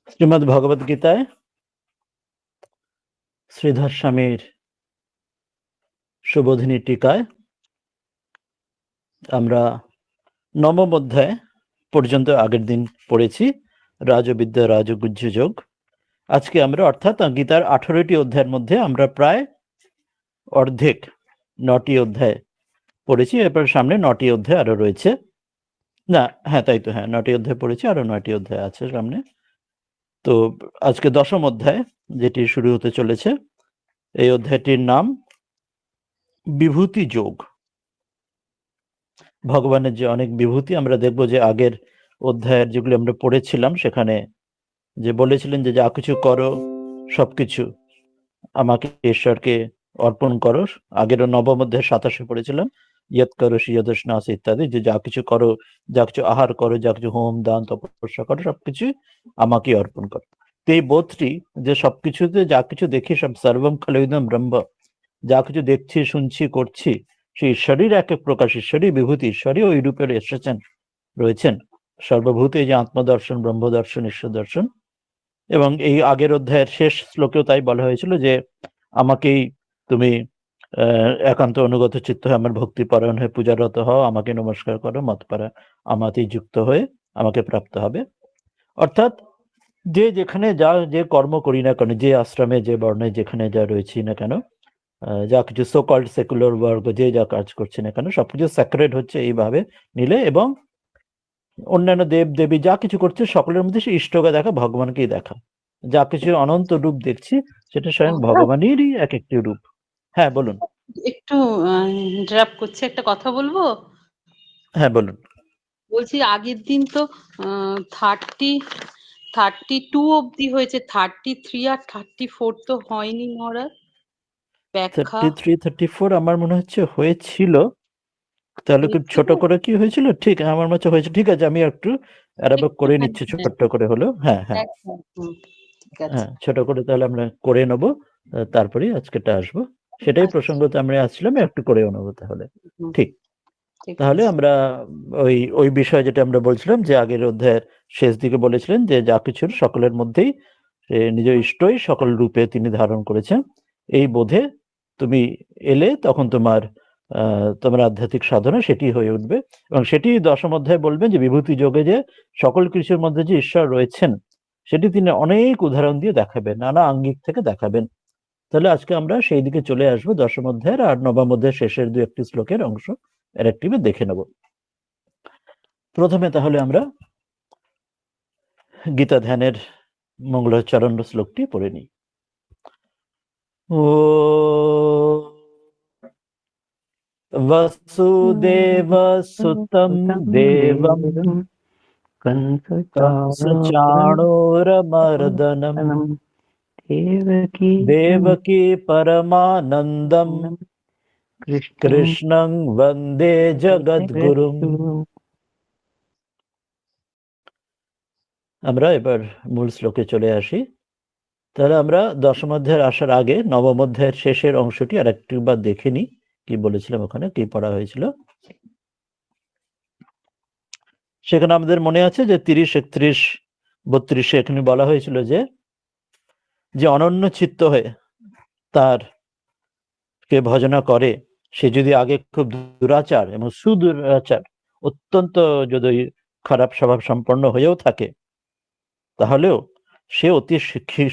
শ্রীমদ্ ভগবদ গীতায় শ্রীধর স্বামীর সুবোধিনী টিকায় আমরা নবম অধ্যায় পর্যন্ত আগের দিন পড়েছি, রাজবিদ্যা রাজগুহ্য যোগ। আজকে আমরা অর্থাৎ গীতার 18টি অধ্যায়ের মধ্যে আমরা প্রায় অর্ধেক 9টি অধ্যায় পড়েছি। এরপর সামনে 9টি অধ্যায় আরো রয়েছে। না, হ্যাঁ তাই তো, হ্যাঁ 9টি অধ্যায় পড়েছি, আরো 9টি অধ্যায় আছে সামনে। তো আজকে দশম অধ্যায় যেটি শুরু হতে চলেছে। এই অধ্যায়টির নাম বিভূতি যোগ। ভগবানের যে অনেক বিভূতি আমরা দেখব, যে আগের অধ্যায়ের যেগুলো আমরা পড়েছিলাম সেখানে যে বলেছিলেন যে যা কিছু করো সবকিছু আমাকে, ঈশ্বরকে অর্পণ করো। আগের নবম অধ্যায় 27 পড়েছিলাম, ইয়ৎ করো সিয়দস্নাস ইত্যাদি, যে যা কিছু করো, যা কিছু আহার করো, যা কিছু হোম দান তপস্যা করো, সবকিছু আমাকে অর্পণ করো। তো এই বোধটি যে সবকিছুতে যা কিছু দেখি সব সর্বম খলুইদম ব্রহ্ম, যা কিছু দেখছি শুনছি করছি সে ঈশ্বরই এক এক প্রকাশ, ঈশ্বরই বিভূতি, ঈশ্বরই ওই রূপে এসেছেন, রয়েছেন সর্বভূতে, যে আত্মদর্শন, ব্রহ্মদর্শন, ঈশ্বর দর্শন। এবং এই আগের অধ্যায়ের শেষ শ্লোকেও তাই বলা হয়েছিল যে আমাকেই তুমি একান্ত অনুগত চিত্ত হয়ে আমার ভক্তি পরায়ণ হয়ে পূজারত হও, আমাকে নমস্কার করো, মতপারা আমাতেই যুক্ত হয়ে আমাকে প্রাপ্ত হবে। অর্থাৎ যে যেখানে যা যে কর্ম করি না কেন, যে আশ্রমে যে বর্ণে যেখানে যা রয়েছি না কেন, যা কিছু সো কল্ড সেকুলার ওয়ার্ক, যে যা কাজ করছে না কেন, সবকিছু স্যাক্রেড হচ্ছে এইভাবে নিলে। এবং অন্যান্য দেব দেবী যা কিছু করছে সকলের মধ্যে সে ইষ্টকে দেখা, ভগবানকেই দেখা। যা কিছু অনন্ত রূপ দেখছি সেটা স্বয়ং ভগবানেরই এক একটি রূপ। হ্যাঁ বলুন। একটু ইন্টারাপ্ট করছি, একটা কথা বলবো? হ্যাঁ বলুন। বলছি আগের দিন তো 32 অব্দি হয়েছে, 33 আর 34 তো হয়নি মহারাজ ব্যাখ্যা। 33 34 আমার মনে হচ্ছে হয়েছিল, তাহলে খুব ছোট করে কি হয়েছিল, ঠিক আমার মনে হয়েছে। ঠিক আছে, আমি একটু অ্যারাবাক করে নিচ্ছি, ছোট্ট করে হলো। হ্যাঁ হ্যাঁ হ্যাঁ, ছোট করে তাহলে আমরা করে নেবো, তারপরেই আজকেটা আসবো। সেটাই প্রসঙ্গতে আমরা আসছিলাম, একটু করেও নেবো তাহলে। ঠিক, তাহলে আমরা ওই ওই বিষয় যেটা আমরা বলছিলাম, যে আগের অধ্যায়ের শেষ দিকে বলেছিলেন যে যা কিছুর সকলের মধ্যেই নিজ ইষ্টই সকল রূপে তিনি ধারণ করেছেন। এই বোধে তুমি এলে তখন তোমার আধ্যাত্মিক সাধনা সেটি হয়ে উঠবে। এবং সেটি দশম অধ্যায় বলবেন যে বিভূতি যোগে যে সকল কিছুর মধ্যে যে ঈশ্বর রয়েছেন সেটি তিনি অনেক উদাহরণ দিয়ে দেখাবেন, নানা আঙ্গিক থেকে দেখাবেন। তাহলে আজকে আমরা সেই দিকে চলে আসবো, দশম অধ্যায়ের আর নবম অধ্যায়ের শেষের দু একটি শ্লোকের অংশ এর একটি দেখে নেব। প্রথমে তাহলে আমরা গীতা ধ্যানের মঙ্গলাচরণ শ্লোকটি পড়ে নিই। ও বসুদেব সুতম দেবম কংসচাণূরমর্দনম দেবকী পরমানন্দম কৃষ্ণং বন্দে জগদ্গুরুম। আমরা এবার মূল শ্লোকে চলে আসি। তাহলে আমরা দশম অধ্যায়ের আসার আগে নবম অধ্যায়ের শেষের অংশটি আর একটিবার দেখে নিই, কি বলেছিলাম ওখানে, কি পড়া হয়েছিল। সেখানে আমাদের মনে আছে যে 30, 31, 32 এখানে বলা হয়েছিল যে অনন্য চিত্ত হয়ে তার কে ভজনা করে, সে যদি আগে খুব দুরাচার এবং সুদুরাচার, অত্যন্ত যদি খারাপ স্বভাব সম্পন্ন হয়েও থাকে, তাহলেও সে অতি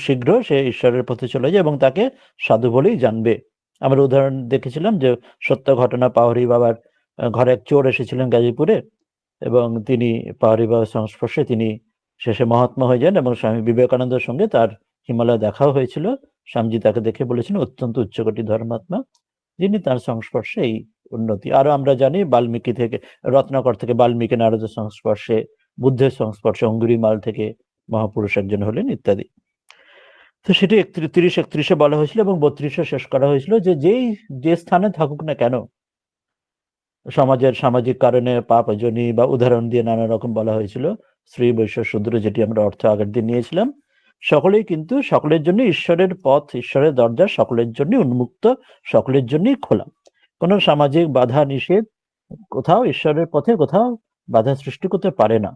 শীঘ্র সে ঈশ্বরের পথে চলে যায় এবং তাকে সাধু বলেই জানবে। আমরা উদাহরণ দেখেছিলাম যে সত্য ঘটনা, পাহাড়ি বাবার ঘরে এক চোর এসেছিলেন গাজীপুরে, এবং তিনি পাহাড়ি বাবার সংস্পর্শে তিনি শেষে মহাত্মা হয়ে যান, এবং স্বামী বিবেকানন্দের সঙ্গে তার হিমালয় দেখাও হয়েছিল। স্বামীজি তাকে দেখে বলেছেন অত্যন্ত উচ্চকোটি ধর্মাত্মা, যিনি তার সংস্পর্শে এই উন্নতি। আরো আমরা জানি বাল্মীকি থেকে, রত্নাকর থেকে বাল্মীকি, নারদের সংস্পর্শে, বুদ্ধের সংস্পর্শে অঙ্গুরিমাল থেকে মহাপুরুষ একজন হলেন ইত্যাদি। তো সেটি 31, 31 বলা হয়েছিল এবং 32 শেষ করা হয়েছিল যে স্থানে থাকুক না কেন, সমাজের সামাজিক কারণে পাপজনী বা উদাহরণ দিয়ে নানা রকম বলা হয়েছিল, স্ত্রী বৈশ্য শূদ্র, যেটি আমরা অর্থ আগের দিন নিয়েছিলাম, সকলেই কিন্তু সকলের জন্য ঈশ্বরের পথ, ঈশ্বরের দরজা সকলের জন্য উন্মুক্ত, সকলের জন্যই খোলা। কোনো সামাজিক বাধা নিষেধ কোথাও ঈশ্বরের পথে কোথাও বাধা সৃষ্টি করতে পারে না।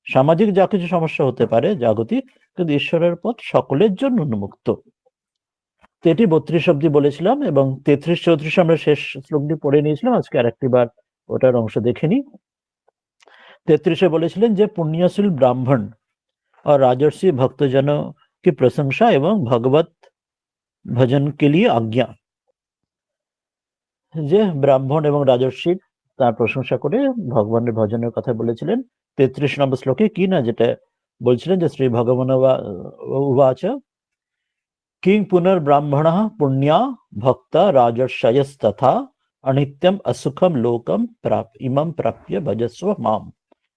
সামাজিক যা কিছু সমস্যা হতে পারে জাগতিক, কিন্তু ঈশ্বরের পথ সকলের জন্য উন্মুক্ত। তো এটি 32 অব্দি বলেছিলাম, এবং 33-34 আমরা শেষ শ্লোকটি পড়ে নিয়েছিলাম। আজকে আরেকটি বার ওটার অংশ দেখে নিই। 33-এ বলেছিলেন যে পুণ্যশীল ব্রাহ্মণ और राजर्षि भक्तजनों की प्रशंसा एवं भगवत भजन के लिए आज्ञा। যে ব্রাহ্মণ এবং রাজর্ষির তার প্রশংসা করে ভগবানের ভজনের কথা বলেছিলেন। 33 নম্বর শ্লোকে কি না যেটা বলছিলেন যে শ্রী ভগবান উবাচ কিং পুনর্ব্রাহ্মণঃ পুণ্যা ভক্তা রাজর্ষয়স্তথা অনিত্যম অসুখম লোকম ইমম প্রাপ্য ভজস্ব মাম।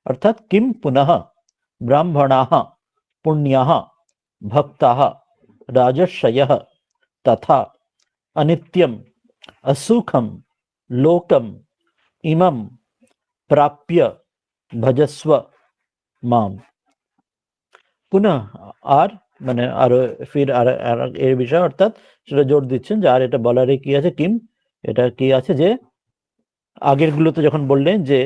অর্থাৎ কিম পুনঃ ব্রাহ্মণাः পুণ্যাः ভক্তাः রাজর্ষয়ः তথা অনিত্যম असुखम लोकम इमम प्राप्य भजस्व माम। পুনঃ আর মানে আরো ফির আর এর বিষয়, অর্থাৎ সেটা জোর দিচ্ছেন যে আর এটা বলারে কি আছে, কিম এটা কি আছে যে আগের গুলোতে যখন বললেন যে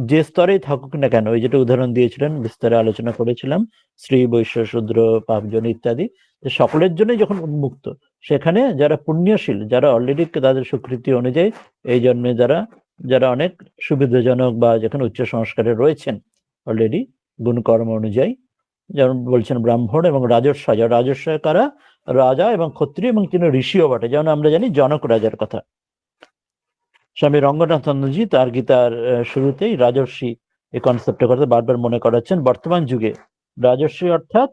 যে স্তরেই থাকুক না কেন, ওই যেটা উদাহরণ দিয়েছিলেন বিস্তারে আলোচনা করেছিলাম, স্ত্রী বৈশ্য শূদ্র পাপজন ইত্যাদি, যে সকলের জন্যই যখন উন্মুক্ত, সেখানে যারা পুণ্যশীল, যারা অলরেডি তাদের স্বীকৃতি অনুযায়ী এই জন্মে যারা অনেক সুবিধাজনক বা যেখানে উচ্চ সংস্কারে রয়েছেন অলরেডি গুণকর্ম অনুযায়ী, যেমন বলছেন ব্রাহ্মণ এবং রাজর্ষয়। রাজর্ষয় কারা? রাজা এবং ক্ষত্রিয় এবং তিনি ঋষিও বটে। যেমন আমরা জানি জনক রাজার কথা, স্বামী রঙ্গনাথনজি তার গীতার শুরুতেই রাজর্ষি এই কনসেপ্টের কথা বারবার মনে করাচ্ছেন। বর্তমান যুগে রাজর্ষি অর্থাৎ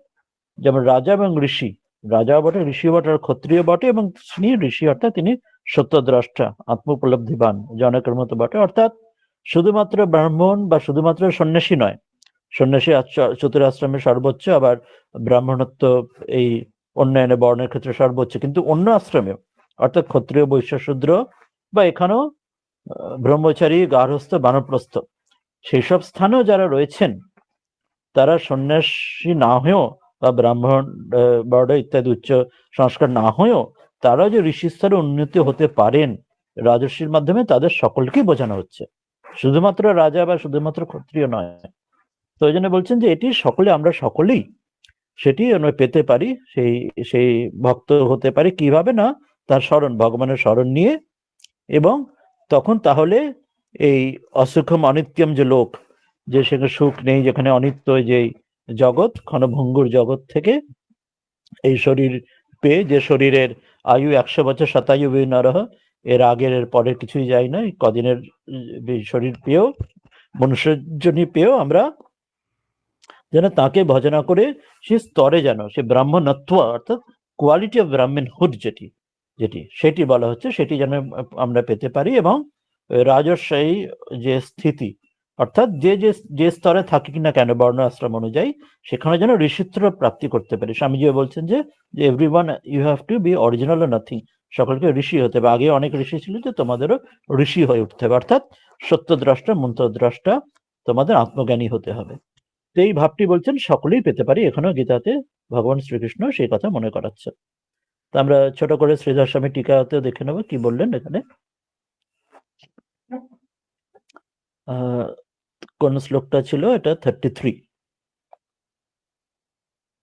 যেমন রাজা এবং ঋষি, রাজা বটে, ঋষি বটে, আর ক্ষত্রিয় বটে, এবং তিনি ঋষি অর্থাৎ তিনি সত্যদ্রষ্টা, আত্ম উপলব্ধিবান, জনকের মতো বটে। অর্থাৎ শুধুমাত্র ব্রাহ্মণ বা শুধুমাত্র সন্ন্যাসী নয়, সন্ন্যাসী চতুরাশ্রমের সর্বোচ্চ, আবার ব্রাহ্মণত্ব এই উন্নয়নে বর্ণের ক্ষেত্রে সর্বোচ্চ, কিন্তু অন্য আশ্রমেও অর্থাৎ ক্ষত্রিয় বৈশ্য শূদ্র বা এখানেও ব্রহ্মচারী গার্হস্থ বানপ্রস্থ সেই সব স্থানেও যারা রয়েছেন, তারা সন্ন্যাসী না হয়েও বা ব্রাহ্মণ বর্ণ ইত্যাদি উচ্চ সংস্কার না হয়েও তারা যে ঋষি স্তরে উন্নতি হতে পারেন রাজর্ষির মাধ্যমে, তাদের সকলকেই বোঝানো হচ্ছে, শুধুমাত্র রাজা বা শুধুমাত্র ক্ষত্রিয় নয়। তো ওই জন্য বলছেন যে এটি সকলে, আমরা সকলেই সেটি আমরা পেতে পারি, সেই ভক্ত হতে পারি কিভাবে না, তার স্মরণ, ভগবানের স্মরণ নিয়ে, এবং তখন তাহলে এই অসুখম অনিত্যম যে লোক, যে সেখানে সুখ নেই, যেখানে অনিত্য যে জগৎ, ক্ষণভঙ্গুর জগৎ থেকে এই শরীর পেয়ে, যে শরীরের আয়ু 100 বছর শতায়ু নরহ, এর আগের এর পরের কিছুই যায় না, কদিনের শরীর পেয়েও, মনুষ্যজনী পেয়েও আমরা যেন তাকে ভজনা করে সে স্তরে যেন সে ব্রাহ্মণত্ব অর্থাৎ কোয়ালিটি অফ ব্রাহ্মণহুড যেটি সেটি বলা হচ্ছে, সেটি যেন আমরা পেতে পারি। এবং রাজস্বী যে স্থিতি, অর্থাৎ যে স্তরে থাকি কিনা কেন বর্ণ আশ্রম অনুযায়ী, সেখানে যেন ঋষিত্ব প্রাপ্তি করতে পারি। স্বামীজিও বলছেন যে everyone you have to be original or nothing, সকলকে ঋষি হতে হবে। আগে অনেক ঋষি ছিল, যে তোমাদেরও ঋষি হয়ে উঠতে হবে, অর্থাৎ সত্যদ্রষ্টা মন্ত্রদ্রষ্টা, তোমাদের আত্মজ্ঞানী হতে হবে। তো এই ভাবটি বলছেন সকলেই পেতে পারি, এখানেও গীতাতে ভগবান শ্রীকৃষ্ণ সেই কথা মনে করাচ্ছে। তো আমরা ছোট করে শ্রীধর স্বামী টিকাতে দেখে নেবো কি বললেন এখানে। কোন শ্লোকটা ছিল এটা?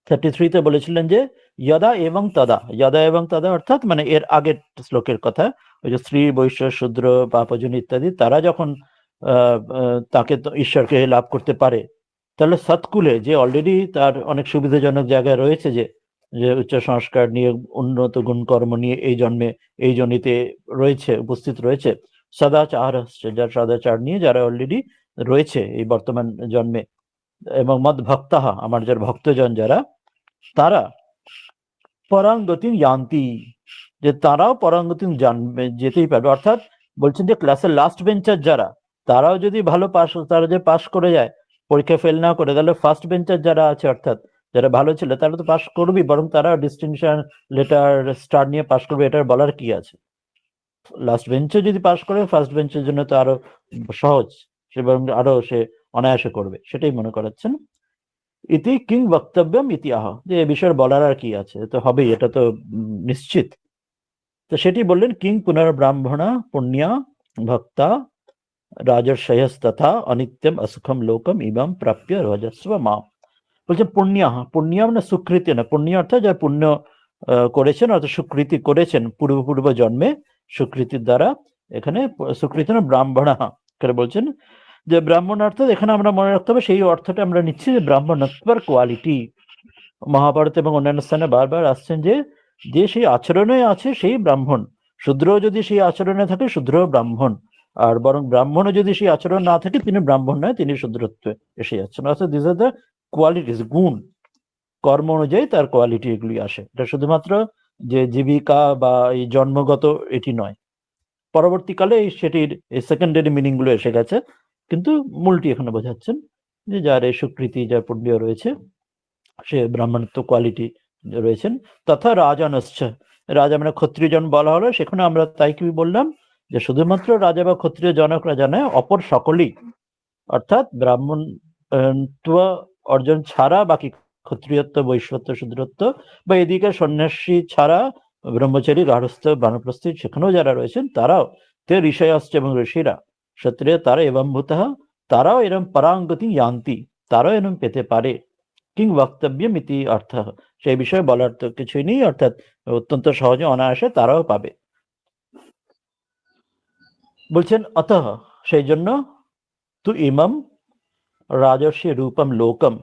33-তে বলেছিলেন যে যদা এবং তদা, যদা এবং তদা অর্থাৎ মানে এর আগের শ্লোকের কথা, ওই যে স্ত্রী বৈশ্য শূদ্র পাপজন ইত্যাদি তারা যখন তাকে ঈশ্বরকে লাভ করতে পারে, তাহলে সৎকুলে যে অলরেডি তার অনেক সুবিধাজনক জায়গায় রয়েছে, যে উচ্চ সংস্কার নিয়ে, উন্নত গুণকর্ম নিয়ে এই জন্মে এই জনিতে রয়েছে, উপস্থিত রয়েছে, সদাচার হচ্ছে যার সদাচার নিয়ে যারা অলরেডি রয়েছে এই বর্তমান জন্মে, এবং মদ ভক্তাহা আমার যার ভক্তজন যারা, তারা পরাঙ্গতি জানতি, যে তারাও পরাঙ্গতি জানবে, যেতেই পারবে। অর্থাৎ বলছেন যে ক্লাসের লাস্ট বেঞ্চার যারা, তারাও যদি ভালো তারা যে পাস করে যায়, পরীক্ষা ফেল না করে, তাহলে ফার্স্ট বেঞ্চার যারা আছে অর্থাৎ যারা ভালো ছিল তারা তো পাস করবেই, বরং তারা ডিস্টিংশন লেটার স্টার নিয়ে পাস করবে, এটার বলার কি আছে? লাস্ট বেঞ্চে যদি পাস করে, ফার্স্ট বেঞ্চের জন্য তো আরো সহজ, সে বরং আরো সে অনায়াসে করবে, সেটাই মনে করাচ্ছেন। ইতি কিং বক্তব্যম ইতি আহ, যে এ বিষয়ে বলার আর কি আছে, তো হবেই, এটা তো নিশ্চিত। তো সেটি বললেন কিং পুনর্ব্রাহ্মণা পুণ্যা ভক্তা রাজর্ষয়স্তথা অনিত্যম অসুখম লোকম ইমাম প্রাপ্য রজস্ব মাম। বলছেন পুণ্য, পুণ্য মানে সুকৃতি না, পুণ্য অর্থাৎ যার পুণ্য করেছেন অর্থাৎ সুকৃতি করেছেন পূর্ব জন্মে, সুকৃতির দ্বারা। এখানে সুকৃতি না ব্রাহ্মণ করে বলছেন যে ব্রাহ্মণ অর্থাৎ এখানে আমরা মনে রাখতে হবে সেই অর্থটা আমরা নিচ্ছি যে ব্রাহ্মণত্বের কোয়ালিটি। মহাভারত এবং অন্যান্য স্থানে বারবার আসছেন যে যে সেই আচরণে আছে সেই ব্রাহ্মণ, শূদ্র যদি সেই আচরণে থাকে শূদ্র ব্রাহ্মণ, আর বরং ব্রাহ্মণও যদি সেই আচরণ না থাকে তিনি ব্রাহ্মণ নয়, তিনি শূদ্রত্বে এসে যাচ্ছেন। অর্থাৎ দিস আর দ্য কোয়ালিটিস, গুণ, কর্ম অনুযায়ী তার কোয়ালিটি এগুলি আসে। এটা শুধুমাত্র যে জীবিকা বা এই জন্মগত এটি নয়, পরবর্তীকালে সেটির এই সেকেন্ডারি মিনিং গুলো এসে গেছে, কিন্তু মূলটি এখানে বোঝাচ্ছেন যে যার এই স্বীকৃতি, যার পুণ্য রয়েছে সে ব্রাহ্মণত্ব কোয়ালিটি রয়েছেন। তথা রাজানশ্চ, রাজা মানে ক্ষত্রিয় জন বলা হলো, সেখানে আমরা তাই কি বললাম যে শুধুমাত্র রাজা বা ক্ষত্রিয় জনকরা জানে, অপর সকলেই, অর্থাৎ ব্রাহ্মণত্ব অর্জন ছাড়া বাকি ক্ষত্রিয়ত্ব, বৈশ্যত্ব, শূদ্রত্ব বা এদিকে সন্ন্যাসী ছাড়া ব্রহ্মচারী, গার্হস্থ্য, বানপ্রস্থী সেখানেও যারা রয়েছেন তারাও, তে ঋষয়াশ্চ এবং ঋষিরা, ক্ষত্রিয় তারা এবং ভূতঃ, তারাও এরম পরাঙ্গতি ইয়ান্তি, তারাও এরম পেতে পারে। কিং বক্তব্যম ইতি অর্থ, সেই বিষয়ে বলার তো কিছুই নেই, অর্থাৎ অত্যন্ত সহজে অনায়াসে তারাও পাবে। বলছেন অতঃ, সেই জন্য তু ইমম রাজস্বী রূপম লোকম,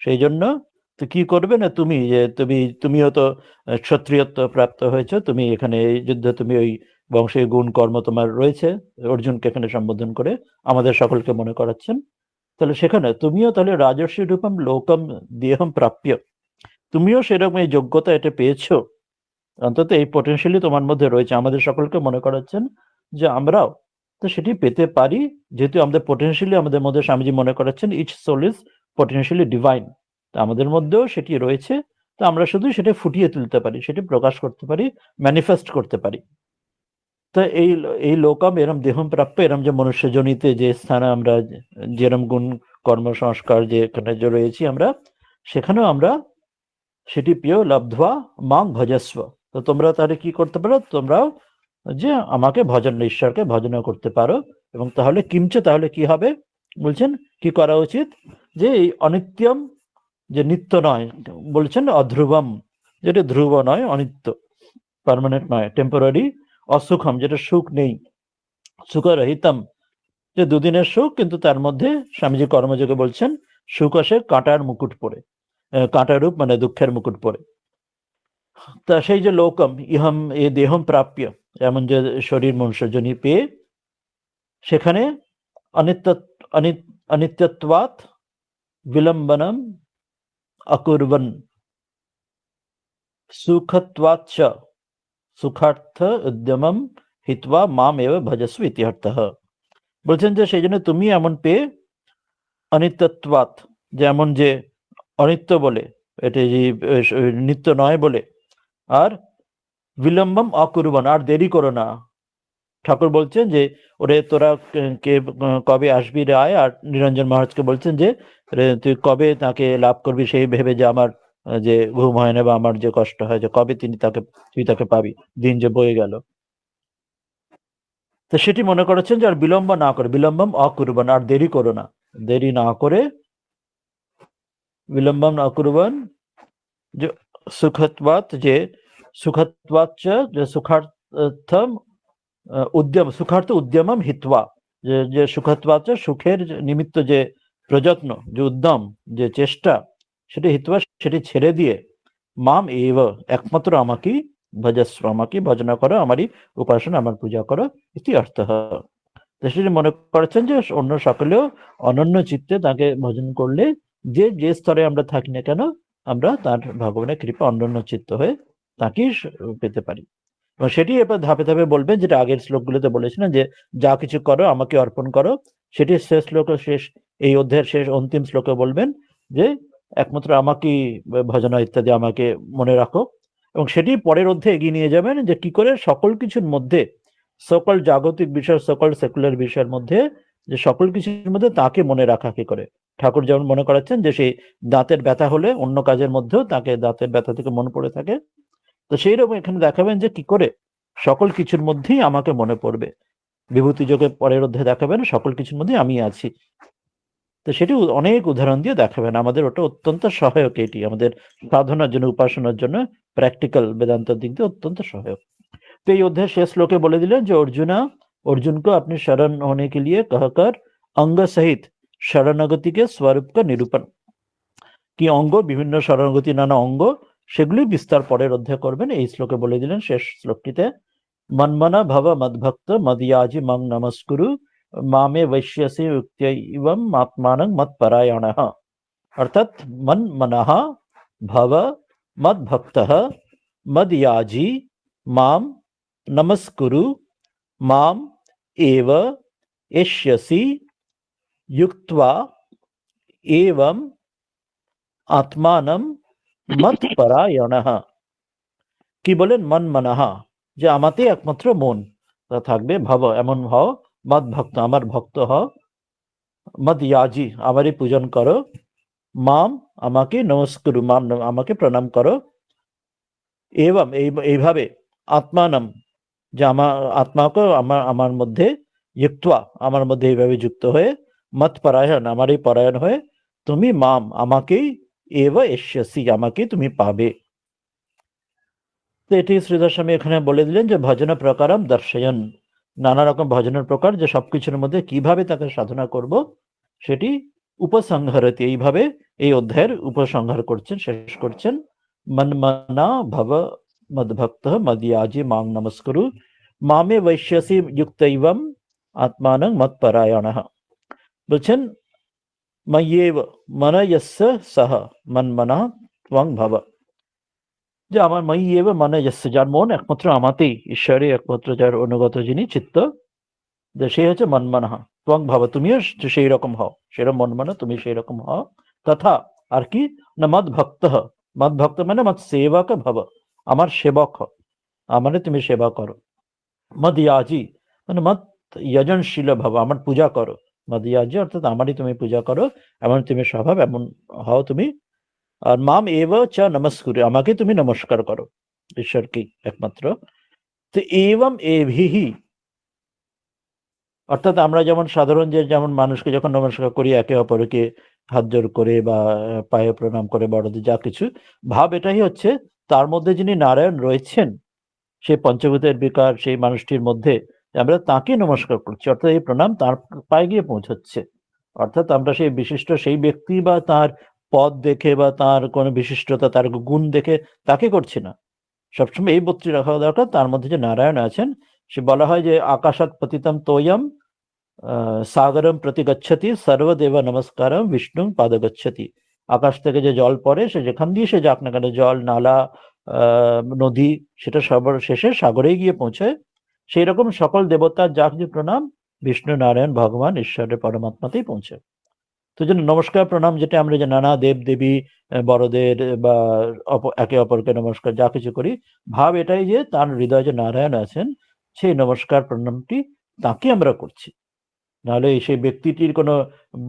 সেই জন্য তো কি করবে না তুমি, যে তুমিও তো ক্ষত্রিয়ত্ব প্রাপ্ত হয়েছে, তুমি এখানে এই যুদ্ধে তুমি ওই বংশের গুণ কর্ম তোমার রয়েছে, অর্জুনকে এখানে সম্বোধন করে আমাদের সকলকে মনে করাচ্ছেন। তাহলে সেখানে তুমিও তাহলে রাজস্বী রূপম লোকম দেহম প্রাপ্য, তুমিও সেরকম এই যোগ্যতা এটা পেয়েছো, অন্তত এই পটেনশিয়ালি তোমার মধ্যে রয়েছে, আমাদের সকলকে মনে করাচ্ছেন যে আমরাও তো সেটি পেতে পারি, যেহেতু আমাদের পটেনশিয়ালি, আমাদের মধ্যে স্বামীজি মনে করাচ্ছেন each soul is potentially divine, তো আমাদের মধ্যেও সেটি রয়েছে, তো আমরা শুধু সেটা ফুটিয়ে তুলতে পারি, সেটি প্রকাশ করতে পারি, ম্যানিফেস্ট করতে পারি। তো এই লোকম এরম দেহম প্রাপ্য, এরম যে মনুষ্যজনিতে যে স্থানে আমরা যেরম গুণ কর্ম সংস্কার যে এখানে যে রয়েছি আমরা, সেখানেও আমরা সেটি পেয়েও লব্ধবা মাং ভজস্ব, তো তোমরা তাহলে কি করতে পারো, তোমরাও যে আমাকে ভজন, ঈশ্বরকে ভজনা করতে পারো। এবং তাহলে কিমচে, তাহলে কি হবে বলছেন, কি করা উচিত, যে এই অনিত্যম, যে নিত্য নয়, বলছেন অধ্রুবম, যেটা ধ্রুব নয়, অনিত্য, পার্মানেন্ট নয়, টেম্পোরারি, অসুখম, যেটা সুখ নেই, সুখরহিতম, যে দুদিনের সুখ, কিন্তু তার মধ্যে স্বামীজি কর্মযোগে বলছেন সুখ আসে কাঁটার মুকুট পরে, কাঁটার রূপ মানে দুঃখের মুকুট পরে। তা সেই যে লোকম ইহম এ দেহম প্রাপ্য, এমন যে শরীর মনুষ্যজনী পেয়ে, সেখানে অনিত্যত্বাৎ বিলম্বনম অকুর্বন, সুখত্বাচ্চ সুখার্থ উদ্যমম হিত্বা মাম এব ভজস্ব ইত্যর্থঃ। বলছেন যে সেই জন্য তুমি এমন পেয়ে, অনিত্যত্বাৎ, যেমন যে অনিত্য বলে, এটা যে নিত্য নয় বলে, আর বিলম্বম অকুর্বন, আর দেরি করো না। ঠাকুর বলছেন যে ওরে তোরা কে কবে আসবি রে আয়, আর নিরঞ্জন মহারাজকে বলছেন যে তুই কবে তাকে লাভ করবি সেই ভেবে, যে আমার যে ঘুম হয় না বা আমার যে কষ্ট হয়, যে কবে তুই তাকে পাবি, দিন যে বয়ে গেল। তো সেটি মনে করেছেন যে আর বিলম্ব না করে, বিলম্বম অকুর্বন, আর দেরি করো না, দেরি না করে, বিলম্বম অকুর্বন, যে সুখত্বাৎ, যে সুখত্বাৎ যে সুখার্থম উদ্যম, সুখার্থ উদ্যমম হিত্বা, যে সুখত্বাৎ সুখের নিমিত্ত যে প্রযত্ন, যে উদ্যম, যে চেষ্টা, সেটি হিত্বা, সেটি ছেড়ে দিয়ে, মাম এব, একমাত্র আমাকেই ভজস্ব, আমাকে ভজনা করো, আমারই উপাসনা, আমার পূজা করো, ইতি অর্থ। সেটি মনে করেছেন যে অন্য সকলেও অনন্য চিত্তে তাকে ভজন করলে, যে যে স্তরে আমরা থাকি না কেন, আমরা তার ভগবানের কৃপা অনন্য চিত্ত হয়ে তাকেই পেতে পারি। এবং সেটি এবার ধাপে ধাপে বলবেন, যেটা আগের শ্লোকগুলোতে বলেছিলেন যে যা কিছু করো আমাকে অর্পণ করো, সেটি শেষ শ্লোক, শেষ এই অধ্যায়ের শেষ অন্তিম শ্লোকে বলবেন যে একমাত্র আমাকেই ভজনা ইত্যাদি আমাকে মনে রাখো। এবং সেটি পরের অধ্যায়ে এগিয়ে নিয়ে যাবেন, যে কি করে সকল কিছুর মধ্যে, সকল জাগতিক বিষয়, সকল সেকুলার বিষয়ের মধ্যে, যে সকল কিছুর মধ্যে তাকে মনে রাখা কি করে। ঠাকুর যেমন মনে করাচ্ছেন যে সেই দাঁতের ব্যথা হলে অন্য কাজের মধ্যেও তাকে দাঁতের ব্যথা থেকে মনে পড়ে থাকে, তো সেই রকম এখানে দেখাবেন যে কি করে সকল কিছুর মধ্যেই আমাকে মনে পড়বে। বিভূতি যোগে পরের অধ্যায়ে দেখাবেন সকল কিছুর মধ্যে আমি আছি। তো সেটি অনেক উদাহরণ দিয়ে দেখাবেন। আমাদের ওটা অত্যন্ত সহায়ক, এটি আমাদের সাধনার জন্য, উপাসনার জন্য, প্র্যাকটিক্যাল বেদান্তের দিক দিয়ে অত্যন্ত সহায়ক। तो ये अध्याय शेष श्लोके बोले दिले जो अर्जुन को अपने शरण होने के लिए कहकर अंग सहित शरणागति के स्वरूप का निरूपण কি অঙ্গ, বিভিন্ন শরণাগতি নানা অঙ্গ, সেগুলি বিস্তার পরের অধ্যায় করবেন। এই শ্লোকে বলে দিলেন শেষ শ্লোকটিতে, মন্মনা ভব মদ্ভক্ত মদিয়াজি মং নমস্কুরু মামে বৈশ্যসি উক্ত্যৈবম আত্মানং মৎপরায়ণঃ। অর্থাৎ মন্মনঃ ভব মদ্ভক্তঃ মদিয়াজি মাম নমস্কুরু মাম এব এষ্যসি যুক্ত্বা এবং আত্মানম মৎপরায়ণঃ। কি বলেন? মন মনহা, যে আমাতে একমাত্র মন থাকবে, ভব এমন হও, মদ ভক্ত আমার ভক্ত হও, মদ ইয়াজি আমারই পূজন করো, মাম আমাকে নমস্কুরু মাম আমাকে প্রণাম করো, এবং এইভাবে আত্মানম যে আমার আত্মাকে আমার মধ্যে যুক্তয়া আমার মধ্যে এইভাবে যুক্ত হয়ে, মত পরায়ণ আমারই পরায়ণ হয়ে, তুমি মাম আমাকেই এব এষ্যসি আমাকে তুমি পাবে। তো এটি শ্রীধর স্বামী এখানে বলে দিলেন যে ভজন প্রকারম দর্শয়ন, নানা রকম ভজনের প্রকার, যে সবকিছুর মধ্যে কিভাবে তাকে সাধনা করব সেটি উপসংহারতি, এইভাবে এই অধ্যায়ের উপসংহার করছেন, শেষ করছেন। মন্মনা ভব মদ্ভক্ত মদিয়াজি মাং নমস্কুরু মামে বৈশ্যসি যুক্তৈবম আত্মানং মৎপরায়ণঃ। বলছেন ময়্যেব মনয়স্য সহ মন্মনা ত্বং ভব, যে আমার ময়্যেব মনয়স্য যার মন একমাত্র আমাতেই, ঈশ্বরে একমাত্র যার অনুগত যিনি চিত্ত, যে সে হচ্ছে মন্মনঃ ত্বং ভব, তুমিও সেই রকম হও, সেরকম মনমনা তুমি সেই রকম হও। তথা আর কি না মদ ভক্ত, মদ ভক্ত মানে মদ সেবক ভব, আমার সেবক হও, আমারে তুমি সেবা করো। মদ ইয়াজি মানে মদ যজনশীল ভব, আমার পূজা করো। মদ ইয়াজি অর্থাৎ আমারই তুমি পূজা করো, এমন তুমি স্বভাব, এমন হও তুমি। আর মাম এব চ নমস্কুরু আমাকে তুমি নমস্কার করো, ঈশ্বরকে একমাত্র। তো এবম এভিহি, অর্থাৎ আমরা যেমন সাধারণ যে যেমন মানুষকে যখন নমস্কার করি একে অপরকে হাত জোর করে বা পায়ে প্রণাম করে বড়দের, যা কিছু ভাব এটাই হচ্ছে তার মধ্যে যিনি নারায়ণ রয়েছেন, সেই পঞ্চভূতের বিকার সেই মানুষটির মধ্যে আমরা তাকে নমস্কার করছি, অর্থাৎ এই প্রণাম তার পায়ে গিয়ে পৌঁছচ্ছে। অর্থাৎ আমরা সেই বিশিষ্ট সেই ব্যক্তি বা তার পদ দেখে বা তার কোনো বিশিষ্টতা তার গুণ দেখে তাকে করছি না, সবসময় এই বক্তৃ রাখা দরকার তার মধ্যে যে নারায়ণ আছেন। সে বলা হয় যে আকাশাৎ পতিতম তোয়ম সাগরম প্রতি গচ্ছতি সর্বদেব নমস্কারম বিষ্ণু পাদ গচ্ছতি। আকাশ থেকে যে জল পড়ে সে যেখান দিয়ে সে যাক না কেন, জল নালা নদী, সেটা সবার শেষে সাগরে গিয়ে পৌঁছায়। সেই রকম সকল দেবতার যাক যে প্রণাম বিষ্ণু নারায়ণ ভগবান ঈশ্বরের পরমাত্মাতেই পৌঁছায়। তো জন্য নমস্কার প্রণাম যেটা আমরা যে নানা দেব দেবী বড়দের বা একে অপরকে নমস্কার যা কিছু করি, ভাব এটাই যে তার হৃদয়ে যে নারায়ণ আছেন, সেই নমস্কার প্রণামটি তাকে আমরা করছি। নাহলে সেই ব্যক্তিটির কোনো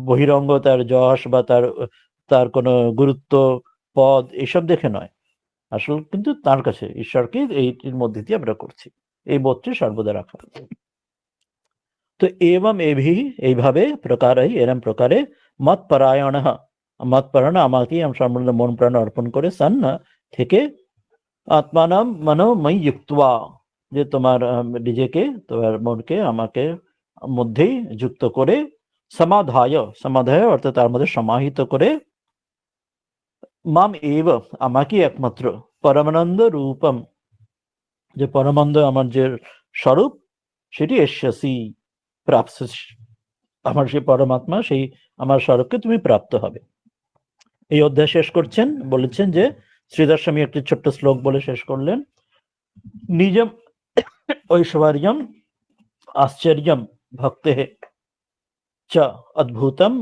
বহিরঙ্গ, তার যশ বা তার তার কোনো গুরুত্ব পদ এসব দেখে নয়, আসল কিন্তু তার কাছে ঈশ্বরকে এইটির মধ্যে দিয়ে আমরা করছি, এই বোধটি সর্বদা রাখা। তো এবম এভি এইভাবে প্রকারই এরম প্রকারে মত পরায়ণ, মত পরায়ণ আমাকে সম্পূর্ণ মন প্রাণ অর্পণ করে সন থেকে আত্মানাম মনোময়ী যুক্তয়া, যে তোমার নিজেকে তোমার মনকে আমাকে মধ্যেই যুক্ত করে, সমাধায় অর্থাৎ তার মধ্যে সমাহিত করে, মাম এব আমাকে একমাত্র, পরমানন্দ রূপম যে পরমানন্দ আমার যে স্বরূপ সেটি এষ্যসি প্রাপ্ত, আমার সেই পরমাত্মা সেই আমার স্বরূপকে তুমি প্রাপ্ত হবে। এই অধ্যায় শেষ করছেন, বলেছেন যে শ্রীধর স্বামী একটি ছোট্ট শ্লোক বলে শেষ করলেন, নিজম ঐশ্বর্যম আশ্চর্যম ভক্তে চ অদ্ভুতম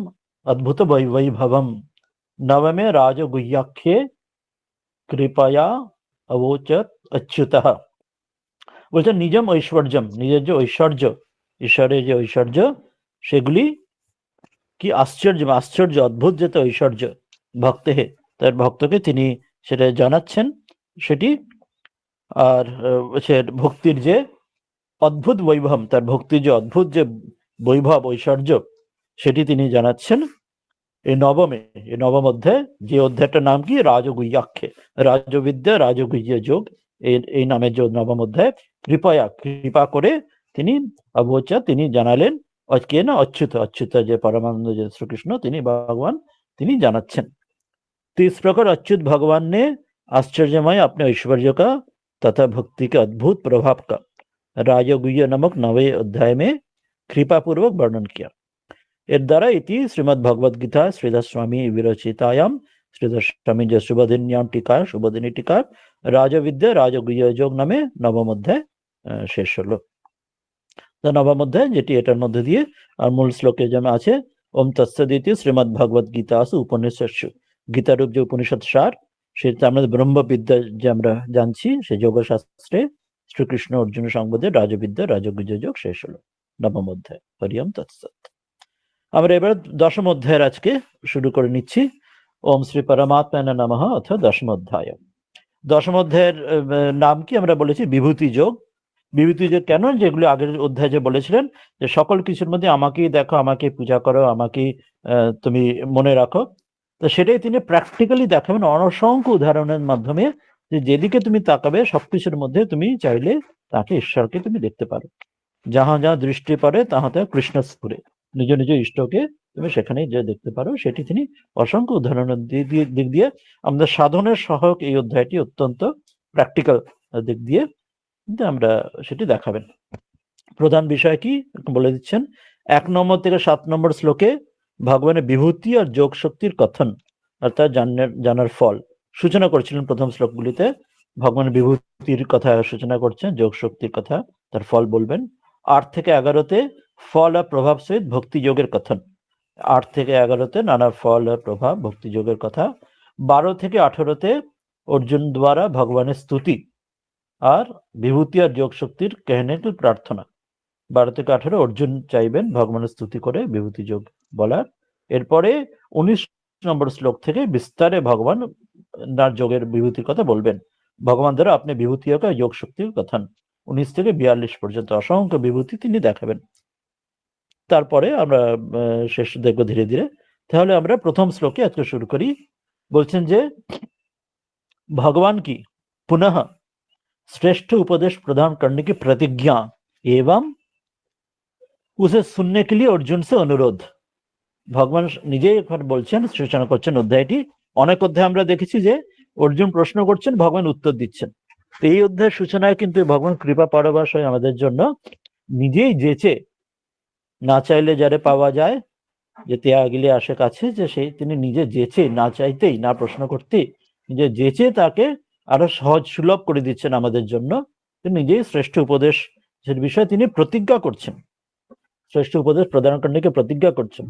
অদ্ভুত বৈভবম নবমে রাজগুহ্যাখ্যে কৃপয়া অবোচত অচ্যুতঃ। বলছেন নিজম ঐশ্বর্যম, নিজের যে ঐশ্বর্য, ঈশ্বরের যে ঐশ্বর্য সেগুলি কি আশ্চর্য, আশ্চর্য অদ্ভুত যেতে ঐশ্বর্য, ভক্তে তার ভক্তকে তিনি সেটা জানাচ্ছেন সেটি। আর সে ভক্তির যে অদ্ভুত বৈভব, তার ভক্তির যে অদ্ভুত যে বৈভব ঐশ্বর্য সেটি তিনি জানাচ্ছেন এই নবম অধ্যায়। যে অধ্যায়টার নাম কি? রাজগুহ্যাখ্যে, রাজবিদ্যা রাজগুহ্য যোগ, এই নামের যে নবম অধ্যায়। কৃপা করে তিনি অবচা তিনি জানালেন কে না অচ্যুত যে परमानंद যে শ্রীকৃষ্ণ তিনি ভগবান, তিনি জানাচ্ছেন तो इस प्रकार अच्युत भगवान ने आश्चर्यमय अपने ऐश्वर्य का तथा भक्ति के अद्भुत प्रभाव का राजगुह्य नामक 9वें अध्याय में कृपा पूर्वक वर्णन किया। এর দ্বারা ইতি শ্রীমদ্ ভগবদ গীতা শ্রীধর স্বামী বিরচিতায়াম শ্রীধর স্বামী যে শুভদিনী টিকা রাজবিদ্যা রাজগুহ্য যোগ নামে নবম অধ্যায় শেষ হলো। নবম অধ্যায় যেটি এটার মধ্যে দিয়ে আর মূল শ্লোকে যেমন আছে ওম তৎসদিতি শ্রীমদ্ ভগবদ গীতাসু উপনিষৎসু, গীতারূপ যে উপনিষদ সার সেটা আমাদের ব্রহ্মবিদ্যা যে আমরা জানছি সেই যোগশাস্ত্রে শ্রীকৃষ্ণ অর্জুন সংবাদে রাজবিদ্যা রাজগুহ্য যোগ শেষ হলো নবম অধ্যায়। হরিওম তৎসৎ। আমরা এবার দশম অধ্যায়ের আজকে শুরু করে নিচ্ছি। ওম শ্রী পরমাত্মা নমঃ অথ দশম অধ্যায়। দশম অধ্যায়ের নাম কি আমরা বলেছি? বিভূতি যোগ। বিভূতি যোগ কেন? যেগুলো আগের অধ্যায়ে যে বলেছিলেন যে সকল কিছুর মধ্যে আমাকেই দেখো, আমাকে পূজা করো, আমাকেই তুমি মনে রাখো, তো সেটাই তিনি প্র্যাকটিক্যালি দেখাবেন অসংখ্য উদাহরণের মাধ্যমে, যে যেদিকে তুমি তাকাবে সবকিছুর মধ্যে তুমি চাইলে তাকে ঈশ্বরকে তুমি দেখতে পারো। যাহা যাহা দৃষ্টি পড়ে তাহা তাহা কৃষ্ণ স্ফুরে, নিজ নিজ ইষ্টকে তুমি সেখানে যে দেখতে পারো, সেটি তিনি অসংখ্য উদাহরণের দিক দিয়ে আমাদের সাধনের সহায়ক এই অধ্যায়টি অত্যন্ত প্র্যাকটিক্যাল দিক দিয়ে কিন্তু আমরা সেটি দেখাবেন। প্রধান বিষয় কি বলে দিচ্ছেন, 1 নম্বর থেকে 7 নম্বর শ্লোকে ভগবানের বিভূতি আর যোগ শক্তির কথন অর্থাৎ জানার ফল সূচনা করেছিলেন। প্রথম শ্লোকগুলিতে ভগবানের বিভূতির কথা সূচনা করছেন, যোগ শক্তির কথা, তার ফল বলবেন। 8 থেকে 11তে ফল আর প্রভাব সহিত ভক্তি যোগের কথন, 8 থেকে 11তে নানা ফল আর প্রভাব ভক্তি যোগের কথা। 12 থেকে 18তে অর্জুন দ্বারা ভগবানের স্তুতি আর বিভূতি আর যোগ শক্তির कहने की প্রার্থনা। 12 থেকে 18 অর্জুন চাইবেন ভগবানের স্তুতি করে বিভূতি যোগ বলার। এরপরে 19 নম্বর শ্লোক থেকে বিস্তারে ভগবান তার যোগের বিভূতির কথা বলবেন। ভগবান দ্বারা আপনি বিভূতি হোক যোগ শক্তির কথা 19 থেকে 42 পর্যন্ত অসংখ্য বিভূতি তিনি দেখাবেন। তারপরে আমরা শেষ দেখব ধীরে ধীরে। তাহলে আমরা প্রথম শ্লোকে আজকে শুরু করি। বলছেন যে भगवान की पुनः श्रेष्ठ उपदेश प्रदान करने की प्रतिज्ञा एवं उसे सुनने के लिए अर्जुन से अनुरोध। ভগবান নিজেই এখন বলছেন, সূচনা করছেন অধ্যায়টি। অনেক অধ্যায় আমরা দেখেছি যে অর্জুন প্রশ্ন করছেন, ভগবান উত্তর দিচ্ছেন। তো এই অধ্যায়ের সূচনায় কিন্তু ভগবান কৃপা পরবশ হয়ে আমাদের জন্য নিজেই যেচে, না চাইলে যারে পাওয়া যায়, যে ত্যাগিলে আসে কাছে, যে সেই তিনি নিজে যেচে, না চাইতেই না প্রশ্ন করতেই নিজে যেচে তাকে আরো সহজ সুলভ করে দিচ্ছেন আমাদের জন্য। তিনি নিজেই শ্রেষ্ঠ উপদেশ বিষয়ে তিনি প্রতিজ্ঞা করছেন, শ্রেষ্ঠ উপদেশ প্রদান করने की प्रतिज्ञा করছেন,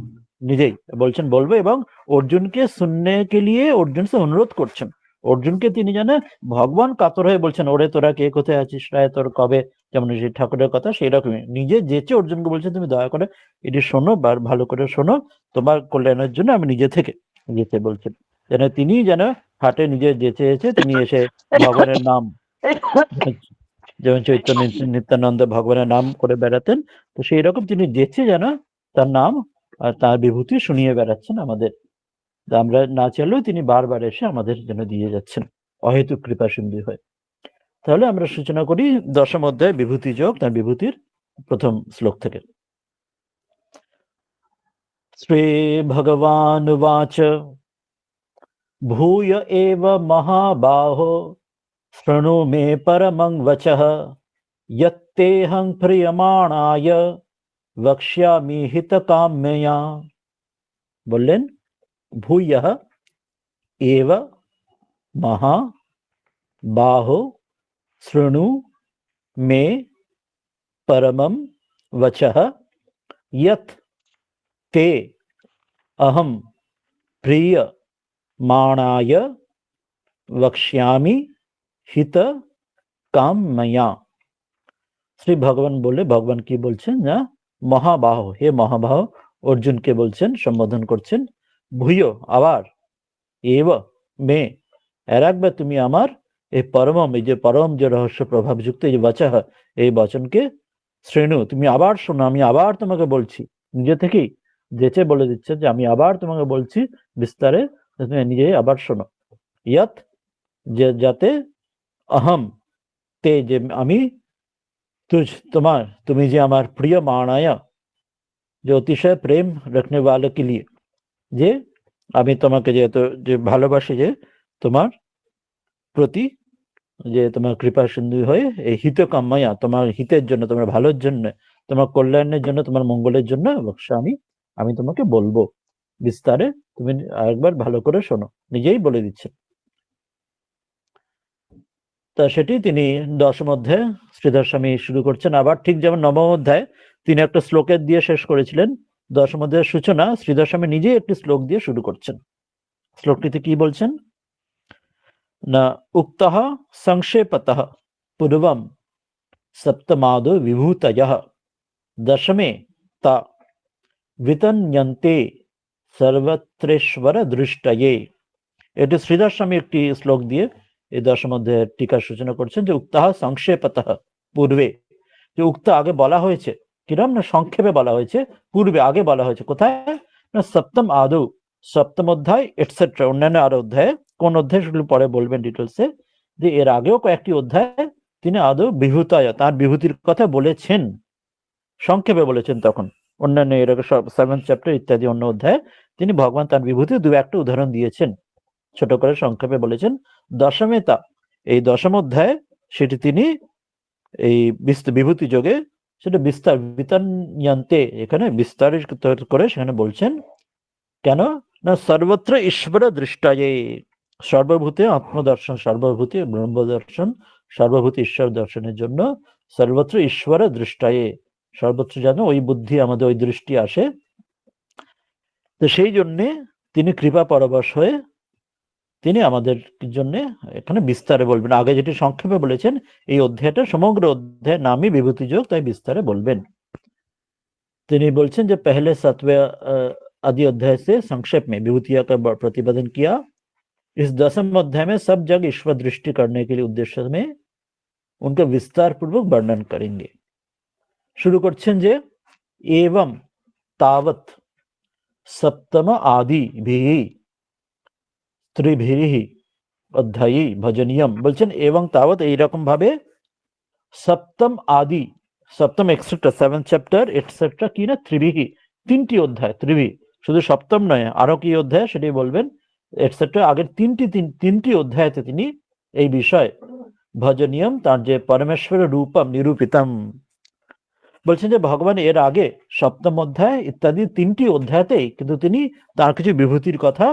নিজেই বলছেন বলবে, এবং অর্জুনকে শুননে কে লিয়ে অর্জুন সে অনুরোধ করছেন। অর্জুনকে তিনি জানে ভগবান কাতর হয়ে বলছেন, ওরে তোরা কে কোথায় আছিস, রায় তোর কবে, যেমন সেই ঠাকুরের কথা সেই রকমই নিজে যেচে অর্জুনকে বলছেন তুমি দয়া করে এটি শোনো, বা ভালো করে শোনো, তোমার কল্যাণের জন্য আমি নিজে থেকে যেতে বলছেন। যেন তিনি যেন হাটে নিজে যেচে এসে তিনি এসে ভগবানের নাম, যেমন চৈতন্য নিত্যানন্দ ভগবানের নাম করে বেড়াতেন, তো সেই রকম তিনি যেচে যেন তার নাম আর তার বিভূতি শুনিয়ে বেড়াচ্ছেন আমাদের। আমরা না চাইলেও তিনি বারবার এসে আমাদের জন্য দিয়ে যাচ্ছেন অহেতুক কৃপা সিন্ধু হয়ে। তাহলে আমরা সূচনা করি দশম অধ্যায় বিভূতি যোগ, তার বিভূতির প্রথম শ্লোক থেকে। শ্রী ভগবান উবাচ ভূয় এব মহাবাহো শৃণু মে পরমং বচঃ यत्तेहं प्रियमाणाय वक्ष्यामि हितकाम्यया। বললেন ভূয়ঃ এব মহাবাহো শৃণু মে পরমং वचः यत् ते अहं प्रियमाणाय वक्ष्यामि हितकाम्यया। শ্রী ভগবান বলে, ভগবান কি বলছেন না, মহাবাহ, হে মহাবাহ, অর্জুনকে বলছেন, সম্বোধন করছেন। ভূয় আবার, এব মে আর একবার তুমি আমার এই পরমম, এই যে পরম যে রহস্য প্রভাবযুক্ত এই বচঃ এই বচনকে, শ্রেণু, তুমি আবার শোনো, আমি আবার তোমাকে বলছি। নিজে থেকেই যেচে বলে দিচ্ছে যে আমি আবার তোমাকে বলছি বিস্তারে, তুমি নিজেই আবার শোনো। ইয়াত, যে যাতে, अहम ते, যে আমি, तुझ তোমার, তুমি যে আমার প্রিয় মানায়া, যে অতিশয় প্রেম রাখনে वाले के लिए, যে আমি তোমাকে যে ভালোবাসি, যে তোমার প্রতি, যে তোমার কৃপা সিন্ধু হয়ে এই হিত কাম্মায়া, তোমার হিতের জন্য, তোমার ভালোর জন্য, তোমার কল্যাণের জন্য, তোমার মঙ্গলের জন্য অবশ্য আমি তোমাকে বলবো বিস্তারে, তুমি আরেকবার ভালো করে শোনো। নিজেই বলে দিচ্ছেন। তা সেটি তিনি দশম অধ্যায়ে শ্রীধর স্বামী শুরু করছেন। আবার ঠিক যেমন নবম অধ্যায় তিনি একটা শ্লোকের দিয়ে শেষ করেছিলেন, দশম অধ্যায়ের সূচনা শ্রীধর স্বামী নিজেই একটি শ্লোক দিয়ে শুরু করছেন। শ্লোকটিতে কি বলছেন না, উক্তঃ সংক্ষেপতঃ পূর্বম সপ্তমাদো বিভূতয়ঃ দশমে তা বিতন্যন্তে সর্বত্রেশ্বর দৃষ্টয়ে। এটি শ্রীধর স্বামী একটি শ্লোক দিয়ে এই দশম অধ্যায়ের টিকার সূচনা করছেন, যে উক্তঃ সংক্ষেপতঃ, পূর্বে, যে উক্ত আগে বলা হয়েছে, কিরম না সংক্ষেপে বলা হয়েছে, পূর্বে আগে বলা হয়েছে, কোথায় না সপ্তম আদৌ, সপ্তম অধ্যায় এটসেট্রা, অন্যান্য আরো অধ্যায়ে, কোন অধ্যায় সেগুলো পরে বলবেন ডিটেলসে, যে এর আগেও কয়েকটি অধ্যায় তিনি আদৌ বিভূতায়, তার বিভূতির কথা বলেছেন, সংক্ষেপে বলেছেন। তখন অন্যান্য এর আগে সেভেন্থ চ্যাপ্টার ইত্যাদি অন্য অধ্যায়ে তিনি ভগবান তার বিভূতির দু একটা উদাহরণ দিয়েছেন, ছোট করে সংক্ষেপে বলেছেন। দশমে তা, এই দশম অধ্যায়ে সেটি তিনি এই বিভূতি যোগে সেটা বিস্তার বিতান্যন্তে, এখানে বিস্তারিত করে সেখানে বলছেন। কেন না, সর্বত্র ঈশ্বর দৃষ্টায়ে, সর্বভূতে আত্মদর্শন, সর্বভূতে ব্রহ্মদর্শন, সর্বভূতে ঈশ্বর দর্শনের জন্য, সর্বত্র ঈশ্বর দৃষ্টায়ে, সর্বত্র যেন ওই বুদ্ধি আমাদের, ওই দৃষ্টি আসে। তো সেই জন্যে তিনি কৃপা পরবশ হয়ে তিনি আমাদের জন্য এখানে বিস্তারে বলবেন। আগে যেটি সংক্ষেপে বলেছেন, এই অধ্যায়টা সমগ্র অধ্যায়ের নামই বিভূতি যোগ, তাই বিস্তারে বলবেন। তিনি বলছেন যে पहले 7वें आदि अध्याय से संक्षेप में विभूतिया का प्रतिपादन किया। इस दसम अध्याय में सब जग ईश्वर दृष्टि करने के लिए उद्देश्य में उनका विस्तार पूर्वक वर्णन करेंगे। शुरू करছেন যে एवं तावत सप्तम आदि भी त्रिभिः অধ্যায়ী ভজনীয়ম, বলছেন এবং তাবৎ, এইরকম ভাবে সপ্তম আদি, সপ্তম এক্সেট্রা, সেভেন্থ চ্যাপ্টার এটসেট্রা, কি না ত্রিভিহি, তিনটি অধ্যায়, ত্রিভি, শুধু সপ্তম নয়, আরো কি অধ্যায় সেটি বলবেন, এটসেট্রা, আগের তিনটি অধ্যায়তে তিনি এই বিষয় ভজনীয়ম, তার যে পরমেশ্বর রূপম নিরূপিতম, বলছেন যে ভগবান এর আগে সপ্তম অধ্যায় ইত্যাদি তিনটি অধ্যায়তেই কিন্তু তিনি তার কিছু বিভূতির কথা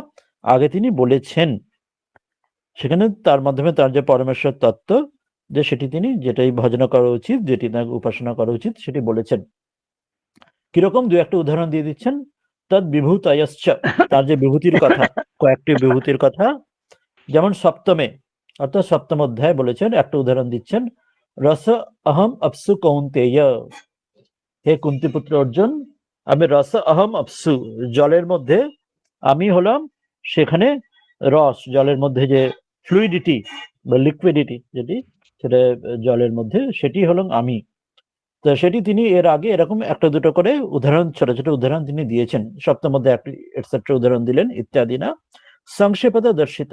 আগে তিনি বলেছেন। সেখানে তার মাধ্যমে তার যে পরমেশ্বর তত্ত্ব, যে সেটি তিনি যেটাই ভজনা করা উচিত, যেটি তাকে উপাসনা করা উচিত, সেটি বলেছেন। কিরকম দু একটা উদাহরণ দিয়ে দিচ্ছেন। তদ বিভূতয়শ্চ, তার যে বিভূতির কথা, কয়েকটি বিভূতির কথা, যেমন সপ্তমে অর্থাৎ সপ্তম অধ্যায় বলেছেন, একটা উদাহরণ দিচ্ছেন, রস অহম অপসু কৌন্তেয়, হে কুন্তিপুত্র অর্জুন, আমি রস অহম অপসু, জলের মধ্যে আমি হলাম, সেখানে রস, জলের মধ্যে যে ফ্লুইডিটি বা লিকুইডিটি যেটি, সেটা জলের মধ্যে, সেটি হলাম আমি। তো সেটি তিনি এর আগে এরকম একটা দুটো করে উদাহরণ, ছোট ছোট উদাহরণ তিনি দিয়েছেন। সপ্তম মধ্যে একটি এটসেট্রা উদাহরণ দিলেন ইত্যাদি না, সংক্ষেপত দর্শিত,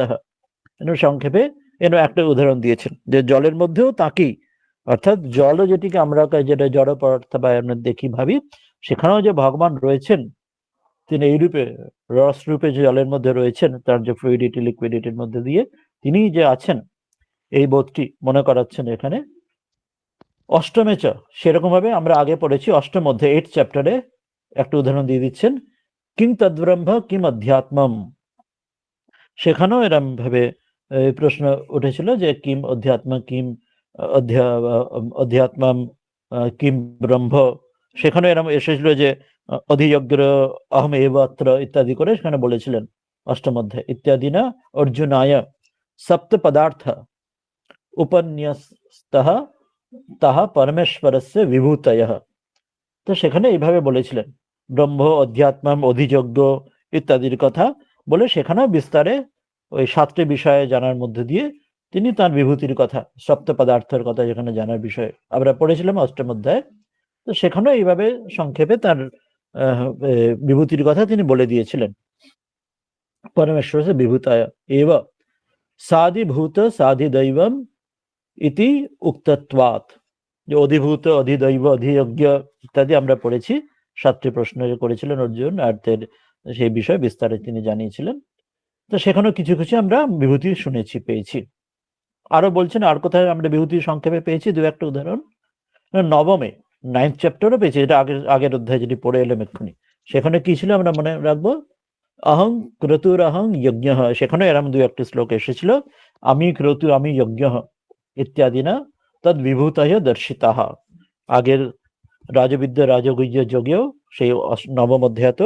সংক্ষেপে এর একটা উদাহরণ দিয়েছেন, যে জলের মধ্যেও তাকেই, অর্থাৎ জল যেটিকে আমরা যেটা জড় পদার্থ বা আমরা দেখি ভাবি, সেখানেও যে ভগবান রয়েছেন, তিনি এই রূপে রস রূপে যে জলের মধ্যে রয়েছেন, তার যে ফ্লুইডিটি লিকুইডিটির মধ্যে দিয়ে তিনি যে আছেন, এই বোধটি মনে করাচ্ছেন এখানে। অষ্টমে চ, সেরকম ভাবে আমরা আগে পড়েছি অষ্টম অধ্যায় 8th চ্যাপ্টারে একটা উদাহরণ দিয়ে দিচ্ছেন, কিং তদ্ব্রহ্ম কিম অধ্যাত্মম, সেখানেও এরম ভাবে প্রশ্ন উঠেছিল যে কিম অধ্যাত্ম, কিম অধ্যাত্মম, কিম ব্রহ্ম, সেখানে এরম এসেছিল যে অধিযজ্ঞ অহম এব অত্র ইত্যাদি করে সেখানে বলেছিলেন অষ্টম অধ্যায় ইত্যাদি না। অর্জুনায় সপ্ত পদার্থ উপন্যাসতঃ তাহা পরমেশ্বরস্য বিভূতয়ঃ, তো সেখানে এইভাবে বলেছিলেন ব্রহ্ম, অধ্যাত্মম, অধিযজ্ঞ ইত্যাদির কথা বলে, সেখানেও বিস্তারে ওই 7টি বিষয়ে জানার মধ্যে দিয়ে তিনি তার বিভূতির কথা, সপ্ত পদার্থের কথা যেখানে জানার বিষয়ে আমরা পড়েছিলাম অষ্টম অধ্যায়। তো সেখানেও এইভাবে সংক্ষেপে তার বিভূতির কথা তিনি বলে দিয়েছিলেন। পরমেশ্বরস্য বিভূতায় এব সাধিভূত সাধিদৈবম ইতি উক্তত্বাৎ। যে অধিভূত, অধিদৈব, অধিযজ্ঞ ইত্যাদি আমরা পড়েছি। 7টি প্রশ্ন করেছিলেন অর্জুন, আর সেই বিষয়ে বিস্তারে তিনি জানিয়েছিলেন। তো সেখানেও কিছু কিছু আমরা বিভূতি শুনেছি, পেয়েছি। আরো বলছেন আর কোথায় আমরা বিভূতি সংক্ষেপে পেয়েছি, দু একটা উদাহরণ। নবমে 9th চ্যাপ্টারও পেয়েছি, যেটা আগের অধ্যায় যেটি পড়ে এলাম এক্ষুনি। সেখানে কি ছিল আমরা মনে রাখবো, অহং ক্রতুর অহং যজ্ঞ, সেখানে এরম দু একটি শ্লোক এসেছিল, আমি ক্রতু আমি যজ্ঞ ইত্যাদি না তদ বিভূতয় দর্শিতাহ। আগের রাজবিদ্যা রাজগুহ্য যোগেও সেই নবম অধ্যায়ত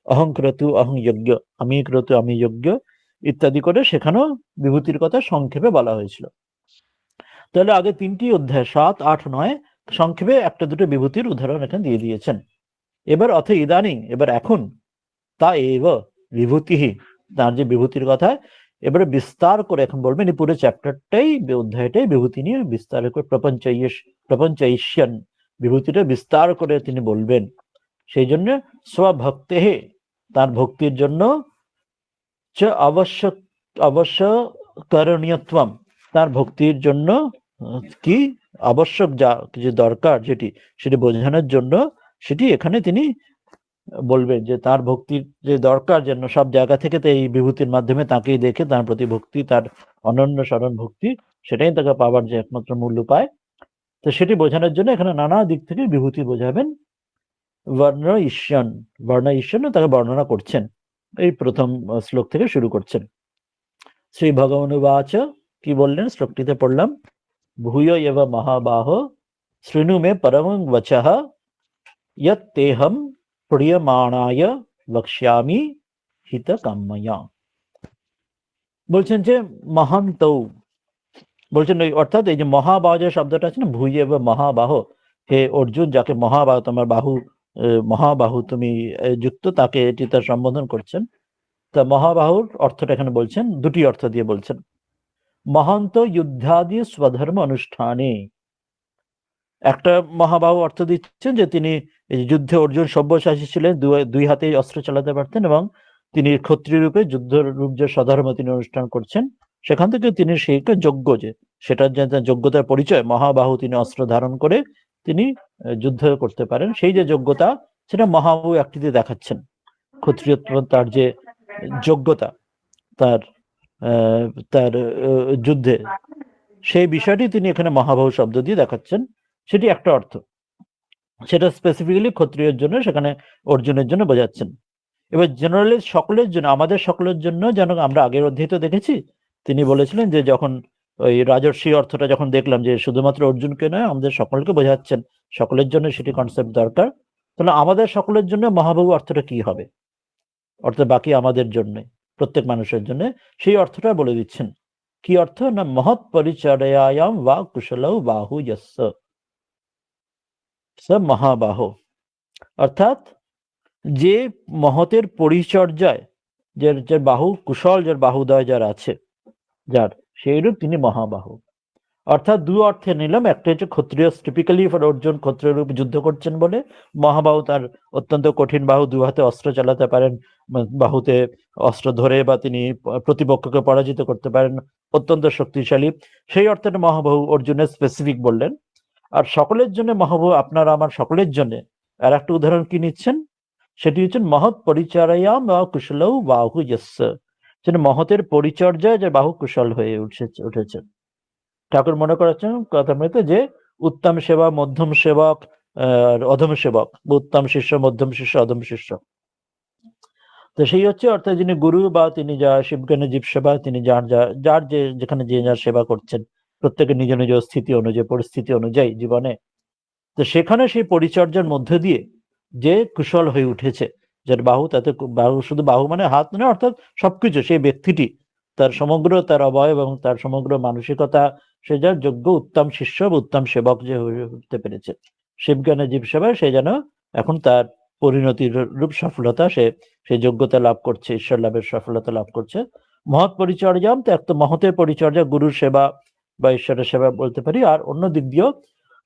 অহং ক্রতু অহং যজ্ঞ, আমি ক্রতু আমি যজ্ঞ ইত্যাদি করে সেখানেও বিভূতির কথা সংক্ষেপে বলা হয়েছিল। তাহলে আগে 3টি অধ্যায় 7, 8, 9 সংক্ষেপে একটা দুটো বিভূতির উদাহরণ এখানে দিয়ে দিয়েছেন। এবার ইদানিং, এবার এখন তা এব বিভূতি, তার যে বিভূতির কথা এবারে বিস্তার করে এখন বলবেন। এই পুরো চ্যাপ্টারটাই, অধ্যায়টাই বিভূতি নিয়ে বিস্তার করে প্রপঞ্চৈষ্যন, বিভূতিটা বিস্তার করে তিনি বলবেন। সেই জন্য স্বভক্তে, তার ভক্তির জন্য, চ অবশ্য করণীয়ত্বম, তার ভক্তির জন্য কি আবশ্যক, যা কিছু দরকার সেটি বোঝানোর জন্য সেটি এখানে তিনি বলবেন, যে তার ভক্তির যে দরকার, যেন সব জায়গা থেকে এই বিভূতির মাধ্যমে তাকেই দেখে তার প্রতি ভক্তি, তার অনন্য স্মরণ ভক্তি, সেটাই তাকে পাওয়ার যে একমাত্র মূল উপায়। তো সেটি বোঝানোর জন্য এখানে নানা দিক থেকে বিভূতি বোঝাবেন। বর্ণ ঈশ্বন তাকে বর্ণনা করছেন, এই প্রথম শ্লোক থেকে শুরু করছেন। শ্রী ভগবানুবাচ, কি বললেন শ্লোকটিতে পড়লাম, ভূয় এব মহাবাহ শৃণু মে পরমং বচঃ ইয়ত্তেহম প্রিয়মাণায় বক্ষ্যামি হিত কাম্যয়া। বলছেন যে মহান্ত, বলছেন অর্থাৎ এই যে মহাবাহ যে শব্দটা আছে না, ভূয় এব মহাবাহ, হে অর্জুন, যাকে মহাবাহু, তোমার মহাবাহু তুমি যুক্ত, তাকে এটি তার সম্বোধন করছেন। তা মহাবাহুর অর্থটা এখানে বলছেন, দুটি অর্থ দিয়ে বলছেন। মহান্ত যুদ্ধাদি স্বধর্ম অনুষ্ঠানে, একটা মহাবাহু অর্থ দিচ্ছেন যে তিনি যুদ্ধে অর্জুন সব্যসাচী ছিলেন, দুই হাতে অস্ত্র চালাতে পারতেন, এবং তিনি ক্ষত্রিয় রূপে যুদ্ধ রূপ যে স্বধর্ম তিনি অনুষ্ঠান করছেন, সেখান থেকে তিনি সেই যোগ্য, যে সেটার যে যোগ্যতার পরিচয়, মহাবাহু তিনি অস্ত্র ধারণ করে তিনি যুদ্ধ করতে পারেন, সেই যে যোগ্যতা, সেটা মহাবাহু একটিতে দেখাচ্ছেন। ক্ষত্রিয়ত্ব তার যে যোগ্যতা, তার যুদ্ধে, সেই বিষয়টি তিনি এখানে মহাবাহু শব্দ দিয়ে দেখাচ্ছেন, সেটি একটা অর্থ। সেটা স্পেসিফিক্যালি ক্ষত্রিয়ের জন্য, সেখানে অর্জুনের জন্য বোঝাচ্ছেন। এবার জেনারেলি সকলের জন্য, আমাদের সকলের জন্য, যেন আমরা আগের অধ্যায়ে তো দেখেছি, তিনি বলেছিলেন যে যখন ওই রাজর্ষি অর্থটা যখন দেখলাম, যে শুধুমাত্র অর্জুনকে নয়, আমাদের সকলকে বোঝাচ্ছেন, সকলের জন্য সেটি কনসেপ্ট দরকার। তাহলে আমাদের সকলের জন্য মহাবাহু অর্থটা কি হবে, অর্থাৎ বাকি আমাদের জন্য, প্রত্যেক মানুষের জন্য, সেই অর্থটা বলে দিচ্ছেন। কি অর্থ না, মহৎ পরিচর্যায়াম বা কুশলৌ বাহু যস্য স মহাবাহ, অর্থাৎ যে মহতের পরিচর্যায়, যে বাহু কুশল, যার বাহুদয় যার আছে, যার সেইরূপ তিনি মহাবাহু। অর্থাৎ দু অর্থে নিলাম, একটা হচ্ছে ক্ষত্রিয়, টিপিক্যালি ফর অর্জুন ক্ষত্রিয় রূপে যুদ্ধ করছেন বলে মহাবাহু, তার অত্যন্ত কঠিন বাহু, দু হাতে অস্ত্র চালাতে পারেন, বাহুতে অস্ত্র ধরে বা তিনি প্রতিপক্ষকে পরাজিত করতে পারেন, অত্যন্ত শক্তিশালী, সেই অর্থে মহাবাহু অর্জুনের স্পেসিফিক বললেন। আর সকলের জন্য মহাবাহু, আপনারা আমার সকলের জন্য আর একটা উদাহরণ কি নিচ্ছেন, সেটি হচ্ছেন মহৎ পরিচর্যায়াম বা কুশলৌ বাহু যস্য, সেটা মহতের পরিচর্যায় যে বাহু কুশল হয়ে উঠেছে। ঠাকুর মনে করেছেন কথা মতো যে উত্তম সেবা, মধ্যম সেবক, অধম সেবক, উত্তম শিষ্য, মধ্যম শিষ্য, অধম শিষ্য। তো সেই হচ্ছে অর্থাৎ যিনি গুরু, বা তিনি যা শিবজ্ঞানী জীব সেবা, তিনি যার যেখানে যে যার সেবা করছেন, প্রত্যেকের নিজ নিজ স্থিতি অনুযায়ী, পরিস্থিতি অনুযায়ী জীবনে, তো সেখানে সেই পরিচর্যার মধ্যে দিয়ে যে কুশল হয়ে উঠেছে, যার বাহু, তাতে বাহু শুধু বাহু মানে হাত নয়, অর্থাৎ সবকিছু, সেই ব্যক্তিটি তার সমগ্র, তার অবয়ব এবং তার সমগ্র মানসিকতা, সে যার যোগ্য উত্তম শিষ্য, উত্তম সেবক যে হয়ে উঠতে পেরেছে শিবজ্ঞানের জীব সেবায়, সে যেন এখন তার পরিণতির রূপ সফলতা, সেই যোগ্যতা লাভ করছে, ঈশ্বর লাভের সফলতা লাভ করছে। মহৎ পরিচর্যাম, তো এক তো মহতের পরিচর্যা, গুরুর সেবা বা ঈশ্বরের সেবা বলতে পারি, আর অন্য দিক দিয়েও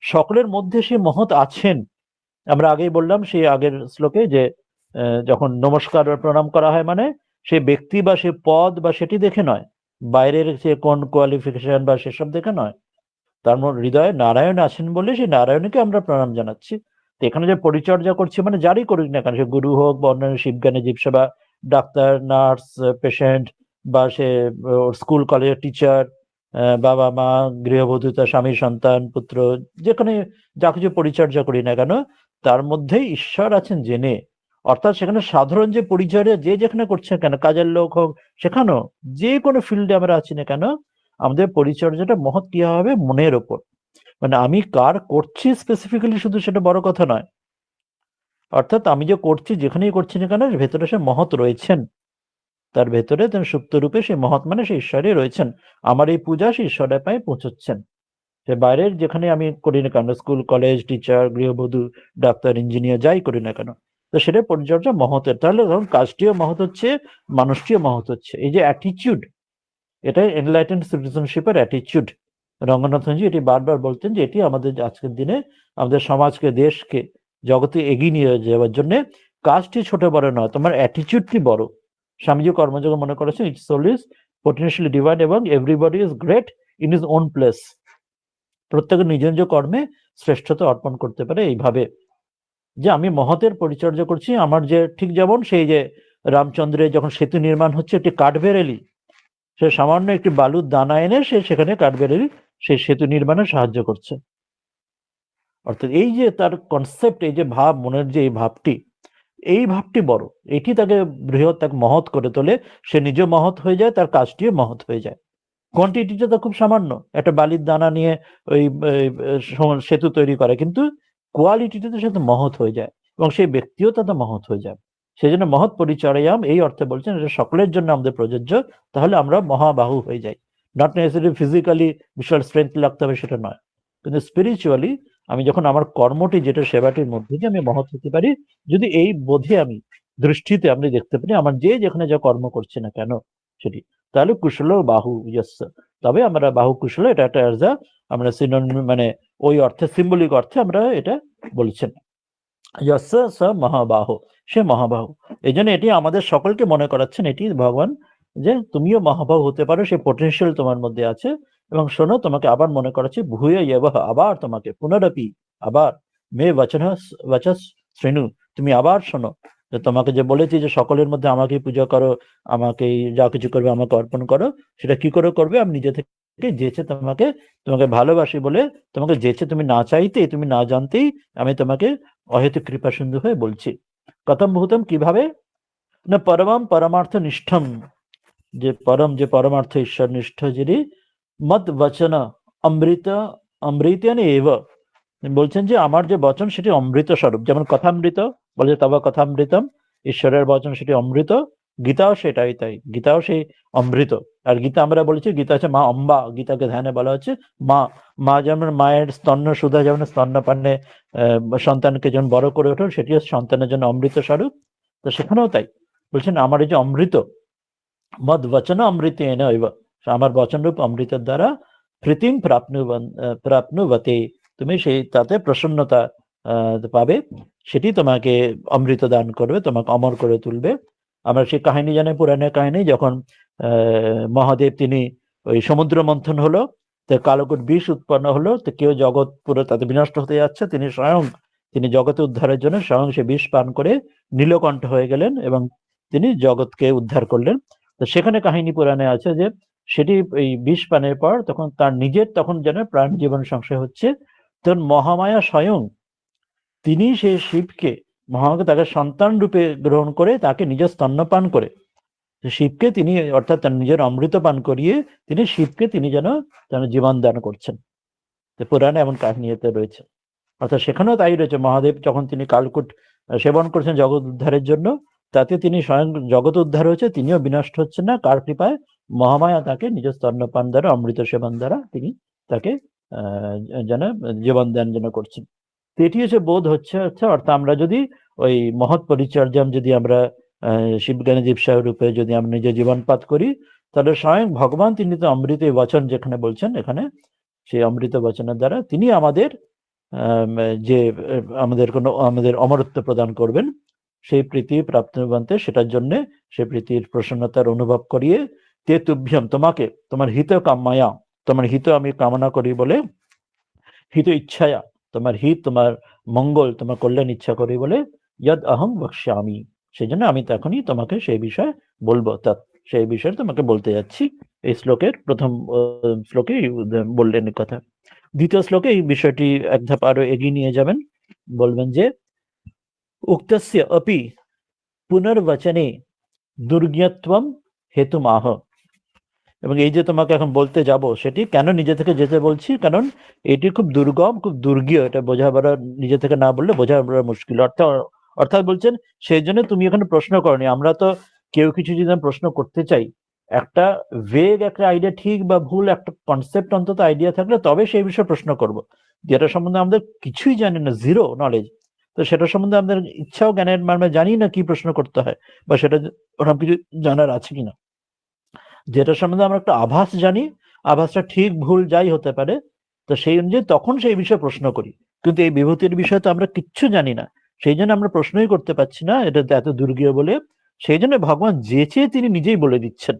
সকলের মধ্যে সে মহৎ আছেন, আমরা আগেই বললাম সেই আগের শ্লোকে যে যখন নমস্কার বা প্রণাম করা হয় মানে সে ব্যক্তি বা সে পদ বা সেটি দেখে নয়, বাইরের সে কোন কোয়ালিফিকেশন বা সেসব দেখে নয়, তার হৃদয়ে নারায়ণ আছেন বলে সেই নারায়ণকে আমরা প্রণাম জানাচ্ছি। তো এখানে যে পরিচর্যা করছি মানে যারই করুক না কেন, সে গুরু হোক বা অন্যান্য শিবজ্ঞানী জীবসেবা, ডাক্তার, নার্স, পেশেন্ট, বা সে স্কুল কলেজের টিচার, বাবা মা, গৃহবধূ, তার স্বামী, সন্তান, পুত্র, যেখানে যা কিছু পরিচর্যা করি না কেন তার মধ্যেই ঈশ্বর আছেন জেনে। অর্থাৎ সেখানে সাধারণ যে পরিচর্যা যে যেখানে করছে কেন, কাজের লোক হোক, সেখানেও যে কোনো ফিল্ডে আমরা আছি না কেন, আমাদের পরিচর্যাটা মহৎ কি হবে মনের ওপর। মানে আমি কার করছি স্পেসিফিক্যালি শুধু সেটা বড় কথা নয়, অর্থাৎ আমি যে করছি যেখানেই করছি না কেন ভেতরে সে মহৎ রয়েছেন, তার ভেতরে তেমন সুপ্ত রূপে সেই মহৎ মানে সেই ঈশ্বরই রয়েছেন। আমার এই পূজা সেই ঈশ্বরের পায়ে পৌঁছচ্ছেন। সে বাইরের যেখানে আমি করি না কেন, স্কুল কলেজ টিচার, গৃহবধূ, ডাক্তার, ইঞ্জিনিয়ার, যাই করি না কেন, তো সেটা পরিচর্যা মহতের। তাহলে ধরুন কাজটিও মহৎ হচ্ছে, মানুষটিও মহৎ হচ্ছে। এই যে অ্যাটিচিউড, এটাই এনলাইটেন্ড সিটিজেনশিপের অ্যাটিচিউড। রঙ্গনাথনজি এটি বারবার বলতেন যে এটি আমাদের আজকের দিনে আমাদের সমাজকে, দেশকে, জগতে এগিয়ে নিয়ে যাওয়ার জন্য কাজটি ছোট বড় নয়, তোমার অ্যাটিচিউডটি বড়। স্বামীজি কর্মযোগ মনে করেছেন it's soul is potentially divine এবং everybody is great in his own place. প্রত্যেকে নিজ নিজ কর্মে শ্রেষ্ঠতা অর্পণ করতে পারে এইভাবে যে আমি মহতের পরিচর্যা করছি। আমার যে ঠিক যেমন সেই যে রামচন্দ্রের যখন সেতু নির্মাণ হচ্ছে, একটি কাঠবেড়ালি, সে সামান্য একটি বালুর দানা এনে সে সেখানে কাঠবেড়ালি সেই সেতু নির্মাণে সাহায্য করছে। অর্থাৎ এই যে তার কনসেপ্ট, এই যে ভাব, মনের যে এই ভাবটি, এই ভাবটি বড়, এটি তাকে বৃহৎ, তাকে মহৎ করে তোলে। সে নিজে মহৎ হয়ে যায়, তার কাজটিও মহৎ হয়ে যায়। কোয়ান্টিটিটা তো খুব সামান্য, একটা বালির দানা নিয়ে ওই সেতু তৈরি করে, কিন্তু কোয়ালিটিটা তো সে তো মহৎ হয়ে যায় এবং সেই ব্যক্তিও তাতে মহৎ হয়ে যায়। সেই জন্য মহৎ পরিচর্যাম এই অর্থে বলছেন এটা সকলের জন্য আমাদের প্রযোজ্য। তাহলে আমরা মহাবাহু হয়ে যাই। নট নেসেসারি ফিজিক্যালি বিশাল স্ট্রেংথ লাগতে হবে সেটা নয়, কিন্তু স্পিরিচুয়ালি আমি যখন আমার কর্মটি যেটা সেবাটির মধ্যে দিয়ে আমি মহৎ হতে পারি, যদি এই বোধে আমি দৃষ্টিতে আমি দেখতে পারি আমার যে যেখানে যা কর্ম করছে না কেন সেটি, তাহলে কুশল বাহু ইয়স্য, তবে আমরা বাহু কুশল এটা একটা আমরা সিনোনিম মানে ওই অর্থে, সিম্বলিক অর্থে আমরা এটা বলছেন। যস্য স মহাবাহু, সে মহাবাহু। এই জন্য এটি আমাদের সকলকে মনে করাচ্ছেন, এটি ভগবান যে তুমিও মহাবাহু হতে পারো, সে পোটেনশিয়াল তোমার মধ্যে আছে। এবং শোনো, তোমাকে আবার মনে করাচ্ছি, ভূয় ইয়বহ, আবার তোমাকে, পুনরপি, আবার, মে বচস শ্রেণু, তুমি আবার শোনো। যে তোমাকে যে বলেছি যে সকলের মধ্যে আমাকে পূজা করো, আমাকে যা কিছু করবে আমাকে অর্পণ করো, সেটা কি করে করবে? আমি নিজে থেকে যেচে তোমাকে, তোমাকে ভালোবাসি বলে তোমাকে যেচে, তুমি না চাইতেই, তুমি না জানতেই আমি তোমাকে অহেতুক কৃপা সিন্ধু হয়ে বলছি। কথম ভূতম, কিভাবে না, পরমম পরমার্থ নিষ্ঠম, যে পরম, যে পরমার্থ ঈশ্বর নিষ্ঠ, যিনি মদ বচন অমৃত, অমৃতেন এব, বলছেন যে আমার যে বচন সেটি অমৃত স্বরূপ। যেমন কথামৃত বলে, তব কথামৃতম, ঈশ্বরের বচন সেটি অমৃত। গীতাও সেটাই, তাই গীতাও সেই অমৃত। আর গীতা আমরা বলেছি, গীতা হচ্ছে মা অম্বা, গীতাকে ধ্যানে বলা হচ্ছে মা। মা যেমন মায়ের স্তন্য সুধা যেমন স্তন্যপানে সন্তানকে যেমন বড় করে ওঠে, সেটিও সন্তানের জন্য অমৃত স্বরূপ। তো সেখানেও তাই বলছেন, আমার এই যে অমৃত, মদ বচন অমৃত এনে, আমার বচনরূপ অমৃতের দ্বারা প্রীতিম প্রাপ্নুবতে, তুমি সেই তাতে প্রসন্নতা পাবে, সেটি তোমাকে অমৃত দান করবে, তোমাকে অমর করে তুলবে। আমরা সেই কাহিনী জানি, পুরাণের কাহিনী, যখন মহাদেব তিনি ওই সমুদ্র মন্থন হলো, তো কালকুট বিষ উৎপন্ন হলো, তো কেউ জগৎ পুরো তাতে বিনষ্ট হতে যাচ্ছে, তিনি স্বয়ং, তিনি জগতে উদ্ধারের জন্য স্বয়ং সে বিষ পান করে নীলকণ্ঠ হয়ে গেলেন এবং তিনি জগৎকে উদ্ধার করলেন। তো সেখানে কাহিনী পুরাণে আছে যে সেটি এই বিষ পানের পর তখন তার নিজের, তখন যেন প্রাণ জীবন সংশয় হচ্ছে, তখন মহামায়া স্বয়ং তিনি সেই শিবকে, মহামায়াকে তাকে সন্তান রূপে গ্রহণ করে তাকে নিজের স্তন্যপান করে শিবকে তিনি, অর্থাৎ তার নিজের অমৃত পান করিয়ে তিনি শিবকে তিনি যেন জীবন দান করছেন। পুরাণে এমন কাহিনী এতে রয়েছে। অর্থাৎ সেখানেও তাই রয়েছে, মহাদেব যখন তিনি কালকুট সেবন করছেন জগৎ উদ্ধারের জন্য, তাতে তিনি স্বয়ং জগৎ উদ্ধার হয়েছে, তিনিও বিনষ্ট হচ্ছেন না, কার কৃপায়? মহামায়া তাকে নিজ স্তন্যপান দ্বারা, অমৃত সেবন দ্বারা তিনি তাকে যেন জীবন দান যেন করছেন। তো এটি হচ্ছে বোধ হচ্ছে। অর্থাৎ আমরা যদি ওই মহৎ পরিচর্যাম যদি আমরা শিবজ্ঞানী জীবসা রূপে যদি আমরা নিজে জীবনপাত করি, তাহলে স্বয়ং ভগবান তিনি তো অমৃত বচন যেখানে বলছেন, এখানে সেই অমৃত বচনের দ্বারা তিনি আমাদের যে আমাদের অমরত্ব প্রদান করবেন, সেই প্রীতি প্রাপ্তিবন্তে সেটার জন্য সেই প্রীতির প্রসন্নতার অনুভব করিয়ে তে তুভ্যম তোমাকে তোমার হিত কাম্যায়া, তোমার হিত আমি কামনা করি বলে, হিত ইচ্ছায়া তোমার হিত, তোমার মঙ্গল, তোমার কল্যাণ ইচ্ছা করি বলে, যদ অহং বক্ষ্যামি সেই জন্য আমি তখনই তোমাকে সেই বিষয়ে বলবো, সেই বিষয়ে তোমাকে বলতে যাচ্ছি। এই শ্লোকের প্রথম শ্লোকে বললেন এই কথা। দ্বিতীয় শ্লোকে এই বিষয়টি এক ধাপ আরো এগিয়ে নিয়ে যাবেন, বলবেন যে উক্তস্য অপি পুনর্বচনে দুর্জ্ঞত্বম হেতুমাহ। এবং এই যে তোমাকে এখন বলতে যাব সেটি কেন নিজে থেকে যেতে বলছি, কারণ এটি খুব দুর্গম, খুব দুর্গীয়, এটা বোঝাবার নিজে থেকে না বললে বোঝাবার মুশকিল। অর্থাৎ বলছেন সেই জন্য তুমি এখানে প্রশ্ন করনি। আমরা তো কেউ কিছু যদি প্রশ্ন করতে চাই, একটা ভেগ একটা আইডিয়া, ঠিক বা ভুল একটা কনসেপ্ট অন্তত আইডিয়া থাকলে তবে সেই বিষয়ে প্রশ্ন করব। যেটা সম্বন্ধে আমাদের কিছুই জানি না, জিরো নলেজ, তো সেটা সম্বন্ধে আমাদের ইচ্ছাও জ্ঞানের আমরা জানি না কি প্রশ্ন করতে হয় বা সেটা ওরকম কিছু জানার আছে কিনা। যেটা সম্বন্ধে আমরা একটা আভাস জানি, আভাসটা ঠিক ভুল যাই হতে পারে, তো সেই অনুযায়ী তখন সেই বিষয়ে প্রশ্ন করি। কিন্তু এই বিভূতির বিষয়ে তো আমরা কিচ্ছু জানি না, সেই জন্য আমরা প্রশ্নই করতে পারছি না, এটা এত দুর্গীয় বলে। সেই জন্য ভগবান যেচে তিনি নিজেই বলে দিচ্ছেন।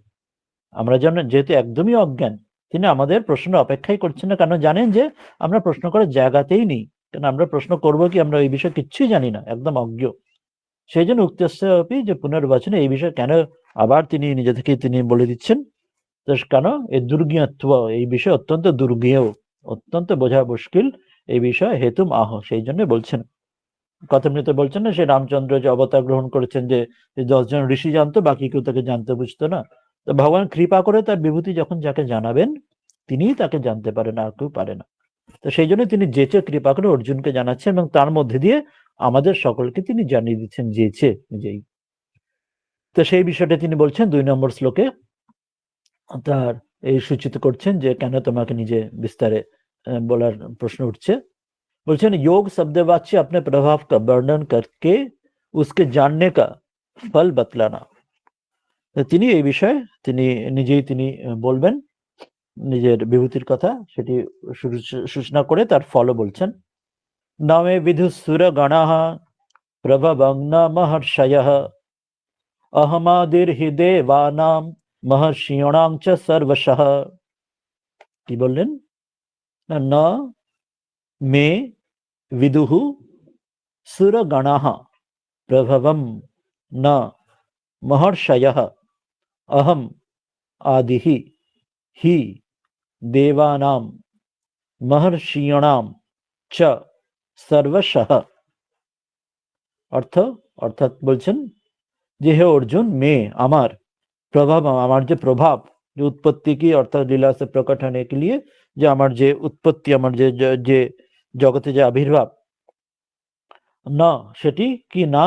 আমরা যেহেতু একদমই অজ্ঞান, তিনি আমাদের প্রশ্ন অপেক্ষাই করছেন না, কারণ জানেন যে আমরা প্রশ্ন করার জায়গাতেই নেই। কারণ আমরা প্রশ্ন করব কি, আমরা এই বিষয়ে কিচ্ছুই জানি না, একদম অজ্ঞ। সেই জন্য উক্তস্য অপি যে পুনর্বচনে এই বিষয়ে কেন আবার তিনি নিজে থেকে তিনি বলে দিচ্ছেন, কেন এই দুর্জ্ঞত্ব, এই বিষয় অত্যন্ত দুর্জ্ঞেয়, অত্যন্ত বোঝা মুশকিল এই বিষয়, হেতুম আহ সেই জন্য বলছেন। কথামৃত বলছেন না, সে রামচন্দ্র যে অবতার গ্রহণ করেছেন, যে 10 জন ঋষি জানতো, বাকি কেউ তাকে জানতে বুঝতো না। তো ভগবান কৃপা করে তার বিভূতি যখন যাকে জানাবেন তিনিই তাকে জানতে পারেন, আর কেউ পারে না। তো সেই জন্য তিনি যেচে কৃপা করে অর্জুনকে জানাচ্ছেন, এবং তার মধ্যে দিয়ে আমাদের সকলকে তিনি জানিয়ে দিচ্ছেন যেচে নিজেই। তো সেই বিষয়টা তিনি বলছেন 2 নম্বর শ্লোকে, তার এই সূচিত করছেন যে কেন তোমাকে নিজে বিস্তারে বলার প্রশ্ন উঠছে। বলছেন योग शब्दवाच्य अपने प्रभाव का वर्णन करके उसके जानने का फल बतलाना। তিনি এই বিষয়ে তিনি নিজেই তিনি বলবেন নিজের বিভূতির কথা, সেটি সূচনা করে তার ফলও বলছেন। নামে বিধুসুর গণাঃ প্রভবগ্ন মহর্ষয়ঃ অহমাদির হি দেবানাম মহর্ষিণাং চ সর্বশঃ। কি বললেন না, মে विदुः सुरगणाः प्रभवं न महर्षयः अहम आदिः हि देवानां महर्षीणां च सर्वशः। অর্থাৎ বলছেন যে হে অর্জুন, মে আমার, প্রভাব আমার যে প্রভাব, যে उत्पत्ति की অর্থাৎ লীলা से प्रकट होने के लिए, যে আমার যে উৎপত্তি, আমার যে জগতে যে আবির্ভাব, না সেটি কি না,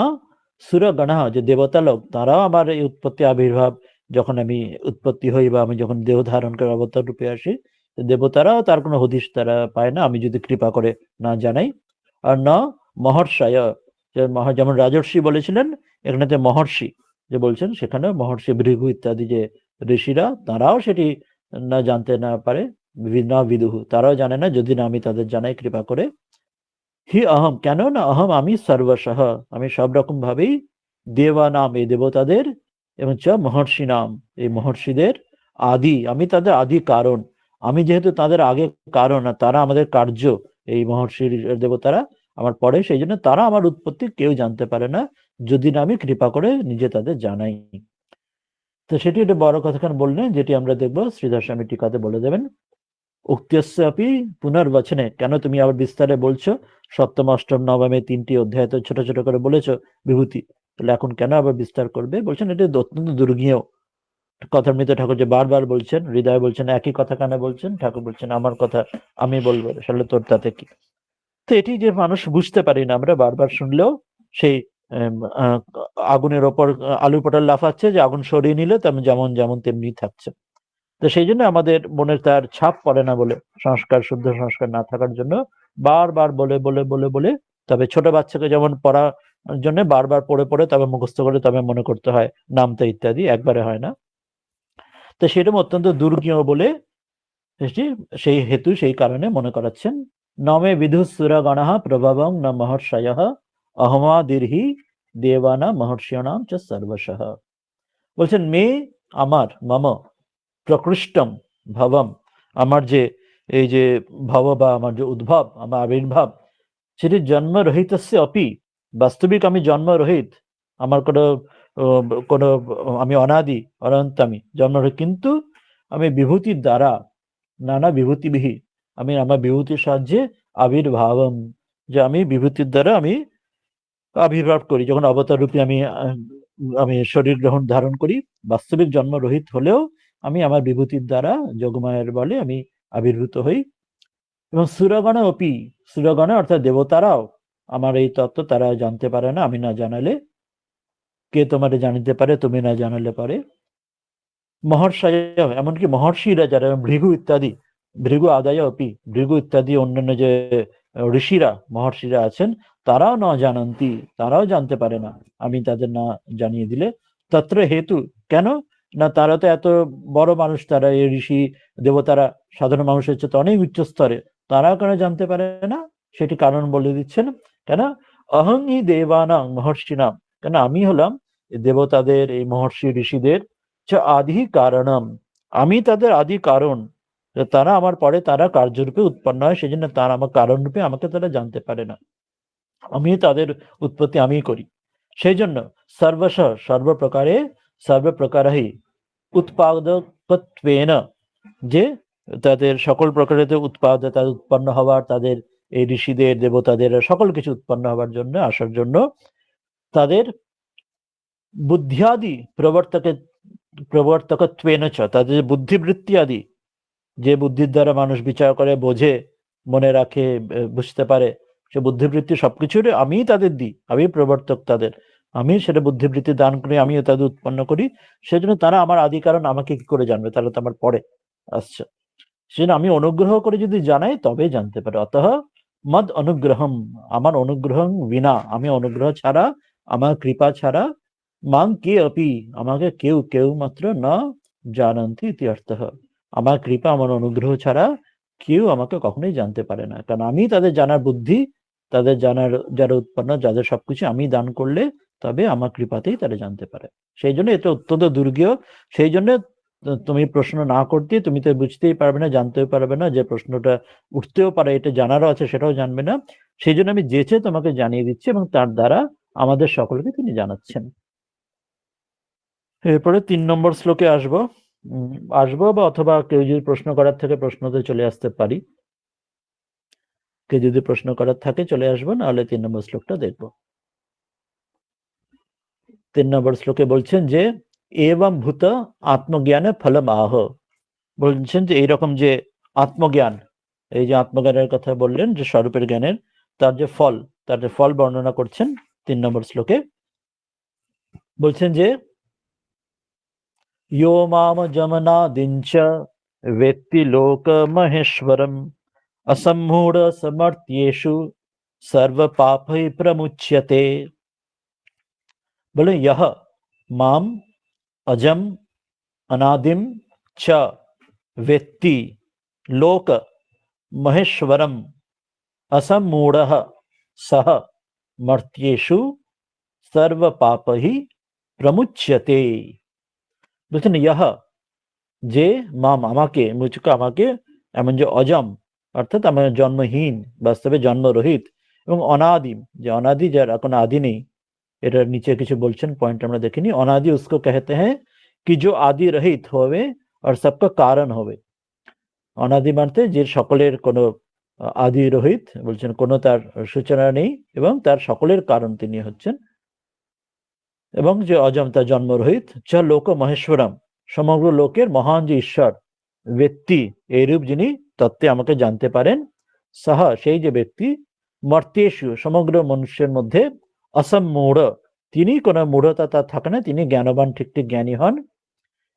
সুরগণা যে দেবতা লোক, তারাও আমার এই উৎপত্তি আবির্ভাব, যখন আমি উৎপত্তি হই বা আমি যখন দেহ ধারণ করে অবতার রূপে আসি, দেবতারাও তার কোনো হদিশ তারা পায় না আমি যদি কৃপা করে না জানাই। আর না মহর্ষায়, যেমন রাজর্ষি বলেছিলেন, এখানেতে মহর্ষি যে বলছেন, সেখানে মহর্ষি ভৃগু ইত্যাদি যে ঋষিরা, তারাও সেটি না জানতে না পারে, না বিদুহু তারাও জানে না যদি না আমি তাদের জানাই কৃপা করে। হি অহম কেন না, অহম আমি, সর্বশঃ আমি সব রকম ভাবেই, দেবা নাম এই দেবতাদের, এবং চ মহর্ষি নাম এই মহর্ষিদের, আদি আমি তাদের আদি কারণ, আমি যেহেতু তাদের আগে কারণ, আর তারা আমাদের কার্য, এই মহর্ষির দেবতারা আমার পরে, সেই জন্য তারা আমার উৎপত্তি কেউ জানতে পারে না যদি না আমি কৃপা করে নিজে তাদের জানাই। তো সেটি একটা বড় কথাখান বললেন, যেটি আমরা দেখবো শ্রীধর স্বামী টিকাতে বলে দেবেন। উক্তস্যাপি পুনর্বচনে, কেন তুমি আবার বিস্তারে বলছো, সপ্তম অষ্টম নবমে 3টি অধ্যায় তো ছোট ছোট করে বলেছো বিভূতি, তাহলে এখন কেন আবার বিস্তার করবে? বলছেন এটা অত্যন্ত দুর্গীয়। কথামৃত ঠাকুর যে বারবার বলছেন, হৃদয় বলছেন একই কথা কেন বলছেন, ঠাকুর বলছেন আমার কথা আমি বলবো, আসলে তোর তাতে কি। তো এটি যে মানুষ বুঝতে পারি না, আমরা বারবার শুনলেও সেই আগুনের ওপর আলু পটল লাফাচ্ছে, যে আগুন সরিয়ে নিলে তেমন যেমন তেমনি থাকছে। তো সেই জন্য আমাদের মনের তার ছাপ পড়ে না বলে, সংস্কার শুদ্ধ সংস্কার না থাকার জন্য বারবার বলে বলে বলে বলে, তবে ছোট বাচ্চাকে যেমন পড়ার জন্য বারবার পড়ে পড়ে তবে মুখস্থ করে তবে মনে করতে হয় নামতা ইত্যাদি, একবারে হয় না। তো সেটা অত্যন্ত দুর্জ্ঞেয় বলে সেই হেতু সেই কারণে মনে করাচ্ছেন নমে বিধুসুরগণঃ প্রভবং ন মহর্ষয়ঃ অহমাদির্হি দেবানা মহর্ষিণাম চ সর্বশঃ। বলছেন মে আমার, মম প্রকৃষ্টম ভবম, আমার যে এই যে ভব বা আমার যে উদ্ভব, আমার আবির্ভাব, সেটি জন্মরহিতস্য অপি, বাস্তবিক আমি জন্মরহিত, আমার কোনো আমি অনাদি অনন্ত, আমি জন্মরহিত, কিন্তু আমি বিভূতির দ্বারা, নানা বিভূতিবিহি, আমি আমার বিভূতির সাহায্যে আবির্ভাবম, যে আমি বিভূতির দ্বারা আমি আবির্ভাব করি, যখন অবতার রূপে আমি শরীর গ্রহণ ধারণ করি, বাস্তবিক জন্মরহিত হলেও আমি আমার বিভূতির দ্বারা যোগমায়ের বলে আমি আবির্ভূত হই। এবং সুরগণ অপি, সুরগণ অর্থাৎ দেবতারাও আমার এই তত্ত্ব তারা জানতে পারে না, আমি না জানালে। কে তোমারে জানিতে পারে, তুমি না জানালে পারে। মহর্ষয়, এমনকি মহর্ষিরা যারা ভৃগু ইত্যাদি, ভৃগু আদায় অপি, ভৃগু ইত্যাদি অন্যান্য যে ঋষিরা মহর্ষিরা আছেন, তারাও না জানন্তি, তারাও জানতে পারে না আমি তাদের না জানিয়ে দিলে। তত্র হেতু, কেন না, তারা তো এত বড় মানুষ, তারা এই ঋষি দেবতারা সাধারণ মানুষের চেয়ে তো অনেক উচ্চ স্তরে, তারাও কেন জানতে পারে না, সেটি কারণ বলে দিচ্ছেন। কেন, অহং ই দেবানাং মহর্ষিনাম, কেন আমি হলাম দেবতাদের, এই মহর্ষি ঋষিদের আদি কারণম, আমি তাদের আদি কারণ, তারা আমার পরে তারা কার্যরূপে উৎপন্ন হয়, সেই জন্য তারা আমার কারণ রূপে আমাকে তারা জানতে পারে না, আমি তাদের উৎপত্তি আমি করি। সেই জন্য সর্বশ সর্বপ্রকারে সর্বপ্রকারই উৎপাদকত্বেন, যে তাদের সকল প্রকারের তাদের উৎপন্ন হওয়ার, তাদের এই ঋষিদের দেবতাদের সকল কিছু উৎপন্ন হওয়ার জন্য, আসার জন্য, তাদের বুদ্ধিয়াদি প্রবর্তকত্বেন চ, তাদের বুদ্ধিবৃত্তি আদি, যে বুদ্ধির দ্বারা মানুষ বিচার করে, বোঝে, মনে রাখে, বুঝতে পারে, সে বুদ্ধিবৃত্তি সবকিছুর আমি তাদের দিই, আমি প্রবর্তক তাদের, আমি সেটা বুদ্ধিবৃত্তি দান করি, আমিও তাদের উৎপন্ন করি। সেজন্য তারা আমার আদি কারণ, আমাকে কি করে জানবে, তাহলে তো আমার পরে আসছে। সেজন্য আমি অনুগ্রহ করে যদি জানাই তবে জানতে পারে। অতঃ মদ অনুগ্রহম, আমার অনুগ্রহ বিনা, আমি অনুগ্রহ ছাড়া, আমার কৃপা ছাড়া, মাং কে অপি, আমাকে কেউ কেউ মাত্র না জানন্তি ইতি অর্থঃ, আমার কৃপা, আমার অনুগ্রহ ছাড়া কেউ আমাকে কখনোই জানতে পারে না, কারণ আমি তাদের জানার বুদ্ধি, তাদের জানার, যারা উৎপন্ন, যাদের সবকিছু আমি দান করলে তবে আমার কৃপাতেই তারা জানতে পারে। সেই জন্য এটা অত্যন্ত দুর্গেয়। সেই জন্য তুমি প্রশ্ন না করতে, তুমি তো বুঝতেই পারবে না, জানতেও পারবে না, যে প্রশ্নটা উঠতেও পারে, এটা জানারও আছে সেটাও জানবে না। সেই জন্য আমি যেচে তোমাকে জানিয়ে দিচ্ছি, এবং তার দ্বারা আমাদের সকলকে তিনি জানাচ্ছেন। এরপরে 3 নম্বর শ্লোকে আসবো, বা অথবা কেউ যদি প্রশ্ন করার থাকে প্রশ্নতে চলে আসতে পারি, কেউ যদি প্রশ্ন করার থাকে চলে আসবো, নাহলে 3 নম্বর শ্লোকটা দেখবো। 3 নম্বর শ্লোকে বলছেন যে এবং ভূত আত্মজ্ঞানে ফলম আহ, বলছেন যে এইরকম যে আত্মজ্ঞান, এই যে আত্মজ্ঞানের কথা বললেন, যে স্বরূপের জ্ঞানের, তার যে ফল, তার যে ফল বর্ণনা করছেন 3 নম্বর শ্লোকে। বলছেন যে यो मामजमनादिञ्च वेत्ति लोकमहेश्वरम् असम्मूढ समर्थ्येषु सर्वपापैः प्रमुच्यते। बोले यह माम अजम अनादिम च वेत्ति लोक महेश्वरम असम्मूढ़ः सह मर्त्येषु सर्वपापैः प्रमुच्यते। বলছেন ইহ, যে মাম আমাকে, মুচকা আমাকে, এমন যে অজম অর্থাৎ আমার জন্মহীন, বাস্তবে জন্মরহিত, এবং অনাদিম, যে অনাদি, যার কোনো আদি নেই। এটার নিচে কিছু বলছেন, পয়েন্ট আমরা দেখিনি। অনাদি উসকো कहते हैं कि जो आदि रहित होवे और सबका कारण होवे। অনাদি মানতে যে সকলের কোনো আদি রহিত, বলছেন কোনো তার সূচনা নেই, এবং তার সকলের কারণ তিনি হচ্ছেন। এবং যে অজম, তার জন্মরহিত, চ লোক মহেশ্বরম, সমগ্র লোকের মহান যে ঈশ্বর, ব্যক্তি এইরূপ যিনি তত্ত্বে আমাকে জানতে পারেন, সাহ সেই যে ব্যক্তি, মর্তেষু সমগ্র মনুষ্যের মধ্যে, অসম্মূঢ় তিনি কোনো মূঢ়তা তার থাকে না, তিনি জ্ঞানবান, ঠিক ঠিক জ্ঞানী হন,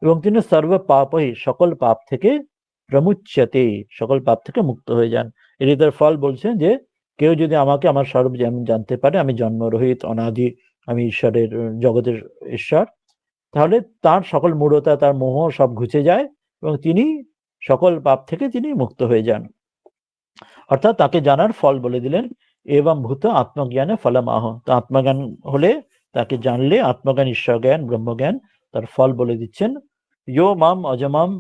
এবং তিনি সর্ব পাপই সকল পাপ থেকে, প্রমুচ্যতে সকল পাপ থেকে মুক্ত হয়ে যান। এর তার ফল বলছেন যে কেউ যদি আমাকে আমার স্বরূপ জানতে পারে, আমি জন্মরহিত, অনাদি, আমি ঈশ্বরের, জগতের ঈশ্বর, তাহলে তার সকল মূঢ়তা, তার মোহ সব ঘুচে যায়, এবং তিনি সকল পাপ থেকে তিনি মুক্ত হয়ে যান। অর্থাৎ তাকে জানার ফল বলে দিলেন। এবং ভূত আত্মজ্ঞানে ফলমাহ, তো আত্মজ্ঞান হলে, তাকে জানলে, আত্মজ্ঞান ঈশ্বর জ্ঞান ব্রহ্মজ্ঞান, তার ফল বলে দিচ্ছেন। ইয়ো মাম অজমাম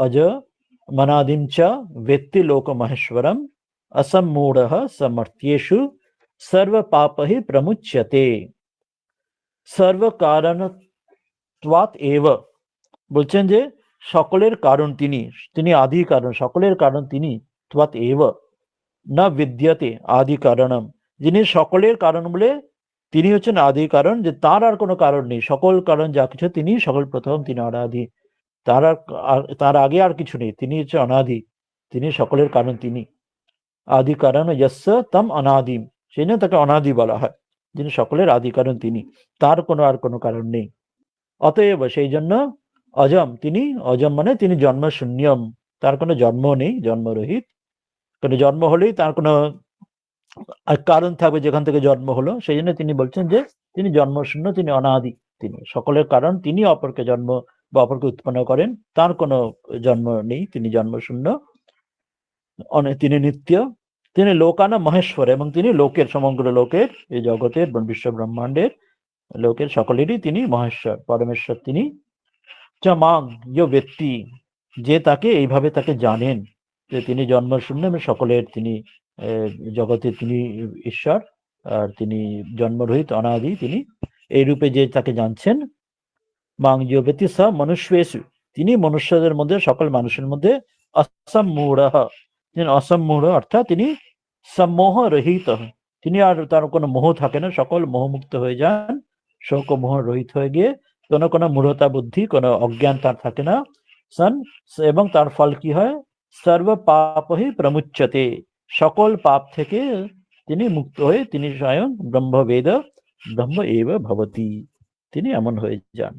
অজ মনাদিম চ বেত্তি লোক মহেশ্বরম অসম্মূঢ় সমর্থ্যেষু সর্ব পাপহি প্রমুচ্যতে। সর্ব কারণত্বাৎ এব, বলছেন যে সকলের কারণ তিনি, তিনি আদি কারণ, সকলের কারণ তিনি। ত্বাৎ এব না বিদ্যতে আদি কারণম, যিনি সকলের কারণ বলে তিনি হচ্ছেন আদি কারণ, যে তার আর কোনো কারণ নেই, সকল কারণ যা কিছু তিনি সকল প্রথম, তিনি অনাদি, তার আগে আর কিছু নেই, তিনি হচ্ছে অনাদি, তিনি সকলের কারণ তিনি। আদি কারণ যস্য তম অনাদিম, সেই জন্য তাকে অনাদি বলা হয়, যিনি সকলের আদি কারণ তিনি, তার কোনো আর কোনো কারণ নেই। অতএব সেই জন্য অজম, তিনি অজম মানে তিনি জন্ম শূন্যম, তার কোনো জন্ম নেই, জন্মরহিত। কোনো জন্ম হলেই তার কোনো কারণ থাকবে যেখান থেকে জন্ম হলো, সেই জন্য তিনি বলছেন যে তিনি জন্মশূন্য, তিনি অনাদি, তিনি সকলের কারণ, তিনি অপরকে জন্ম বা অপরকে উৎপন্ন করেন, তার কোনো জন্ম নেই, তিনি জন্মশূন্য, তিনি নিত্য, তিনি লোকানা মহেশ্বর, এবং তিনি লোকের, সমগ্র লোকের, এই জগতের বিশ্ব ব্রহ্মাণ্ডের লোকের সকলেরই তিনি মহেশ্বর, পরমেশ্বর তিনি। মাং ইয় ব্যক্তি, যে তাকে এইভাবে তাকে জানেন, যে তিনি জন্মশূন্য এবং সকলের তিনি, জগতের তিনি ঈশ্বর, আর তিনি জন্মরহিত অনাদি, তিনি এই রূপে যে তাকে জানছেন। মাং ইয় ব্যক্তি স মনুষ্যেষু, তিনি মনুষ্যদের মধ্যে, সকল মানুষের মধ্যে, অসম্মূঢ়, তিনি অসম্মূঢ় অর্থাৎ তিনি সম্মোহ রহিত, তিনি আর তার কোনো মোহ থাকে না, সকল মোহমুক্ত হয়ে যান, শোক মোহ রহিত হয়ে গিয়ে কোনো মূঢ়তা বুদ্ধি, কোনো অজ্ঞান তার থাকে না। সন, এবং তার ফল কি হয়? সর্ব পাপহি প্রমুচ্যতে, সকল পাপ থেকে তিনি মুক্ত হয়ে তিনি স্বয়ং ব্রহ্মবেদ ব্রহ্ম এব ভবতি, তিনি এমন হয়ে যান।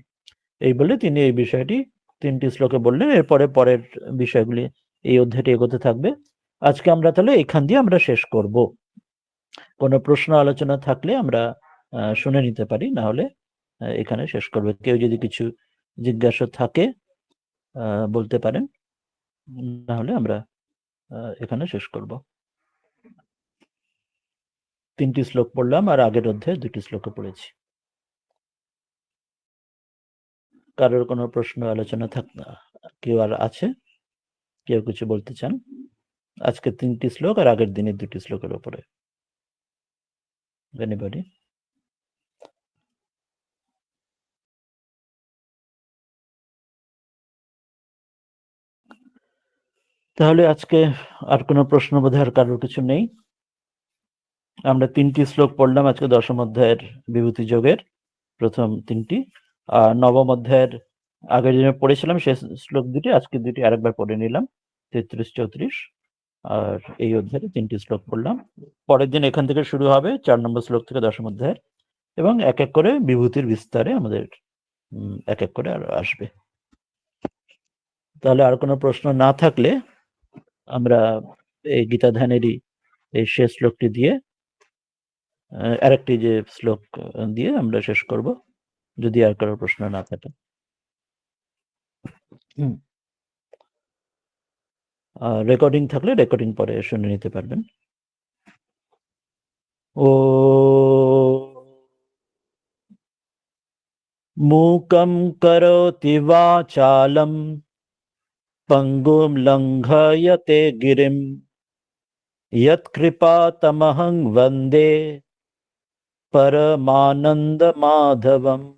এই বলে তিনি এই বিষয়টি 3টি শ্লোকে বললেন। এরপরে পরের বিষয়গুলি এই অধ্যায়টি এগোতে থাকবে। আজকে আমরা তাহলে এখান দিয়ে আমরা শেষ করব। কোনো প্রশ্ন আলোচনা থাকলে আমরা শুনে নিতে পারি, না হলে এখানে শেষ করবে। কেউ যদি কিছু জিজ্ঞাসা থাকে বলতে পারেন, না হলে আমরা এখানে শেষ করব। 3টি শ্লোক পড়লাম, আর আগের অধ্যায়ে 2টি শ্লোকে পড়েছি। কারোর কোনো প্রশ্ন আলোচনা কেউ আর আছে, কেউ কিছু বলতে চান আজকে 3টি শ্লোক আর আগের দিনের 2টি শ্লোকের উপরে? Anybody? তাহলে আজকে আর কোনো প্রশ্ন বোধহয় আর কারোর কিছু নেই। আমরা 3টি শ্লোক পড়লাম আজকে 10ম অধ্যায়ের বিভূতি যোগের প্রথম 3টি, আর 9ম অধ্যায়ের আগের দিনে পড়েছিলাম শেষ শ্লোক 2টি, আজকে 2টি আরেকবার পড়ে নিলাম, 33-34, আর এই অধ্যায়ে 3টি শ্লোক পড়লাম। পরের দিন এখান থেকে শুরু হবে 4 নম্বর শ্লোক থেকে 10ম অধ্যায়ের, এবং এক এক করে বিভূতির বিস্তারে আমাদের এক এক করে আর আসবে। তাহলে আর কোনো প্রশ্ন না থাকলে আমরা এই গীতা ধ্যানেরই এই শেষ শ্লোকটি দিয়ে, আরেকটি যে শ্লোক দিয়ে আমরা শেষ করব, যদি আর কারো প্রশ্ন না থাকে। রেকর্ডিং থাকলে রেকর্ডিং পরে শুনে নিতে পারবেন। ও মূকং করোতি বাচালম পঙ্গুম লঙ্ঘয়তে গিরিম यत्कृपातमहं वन्दे परमानन्दमाधवम्।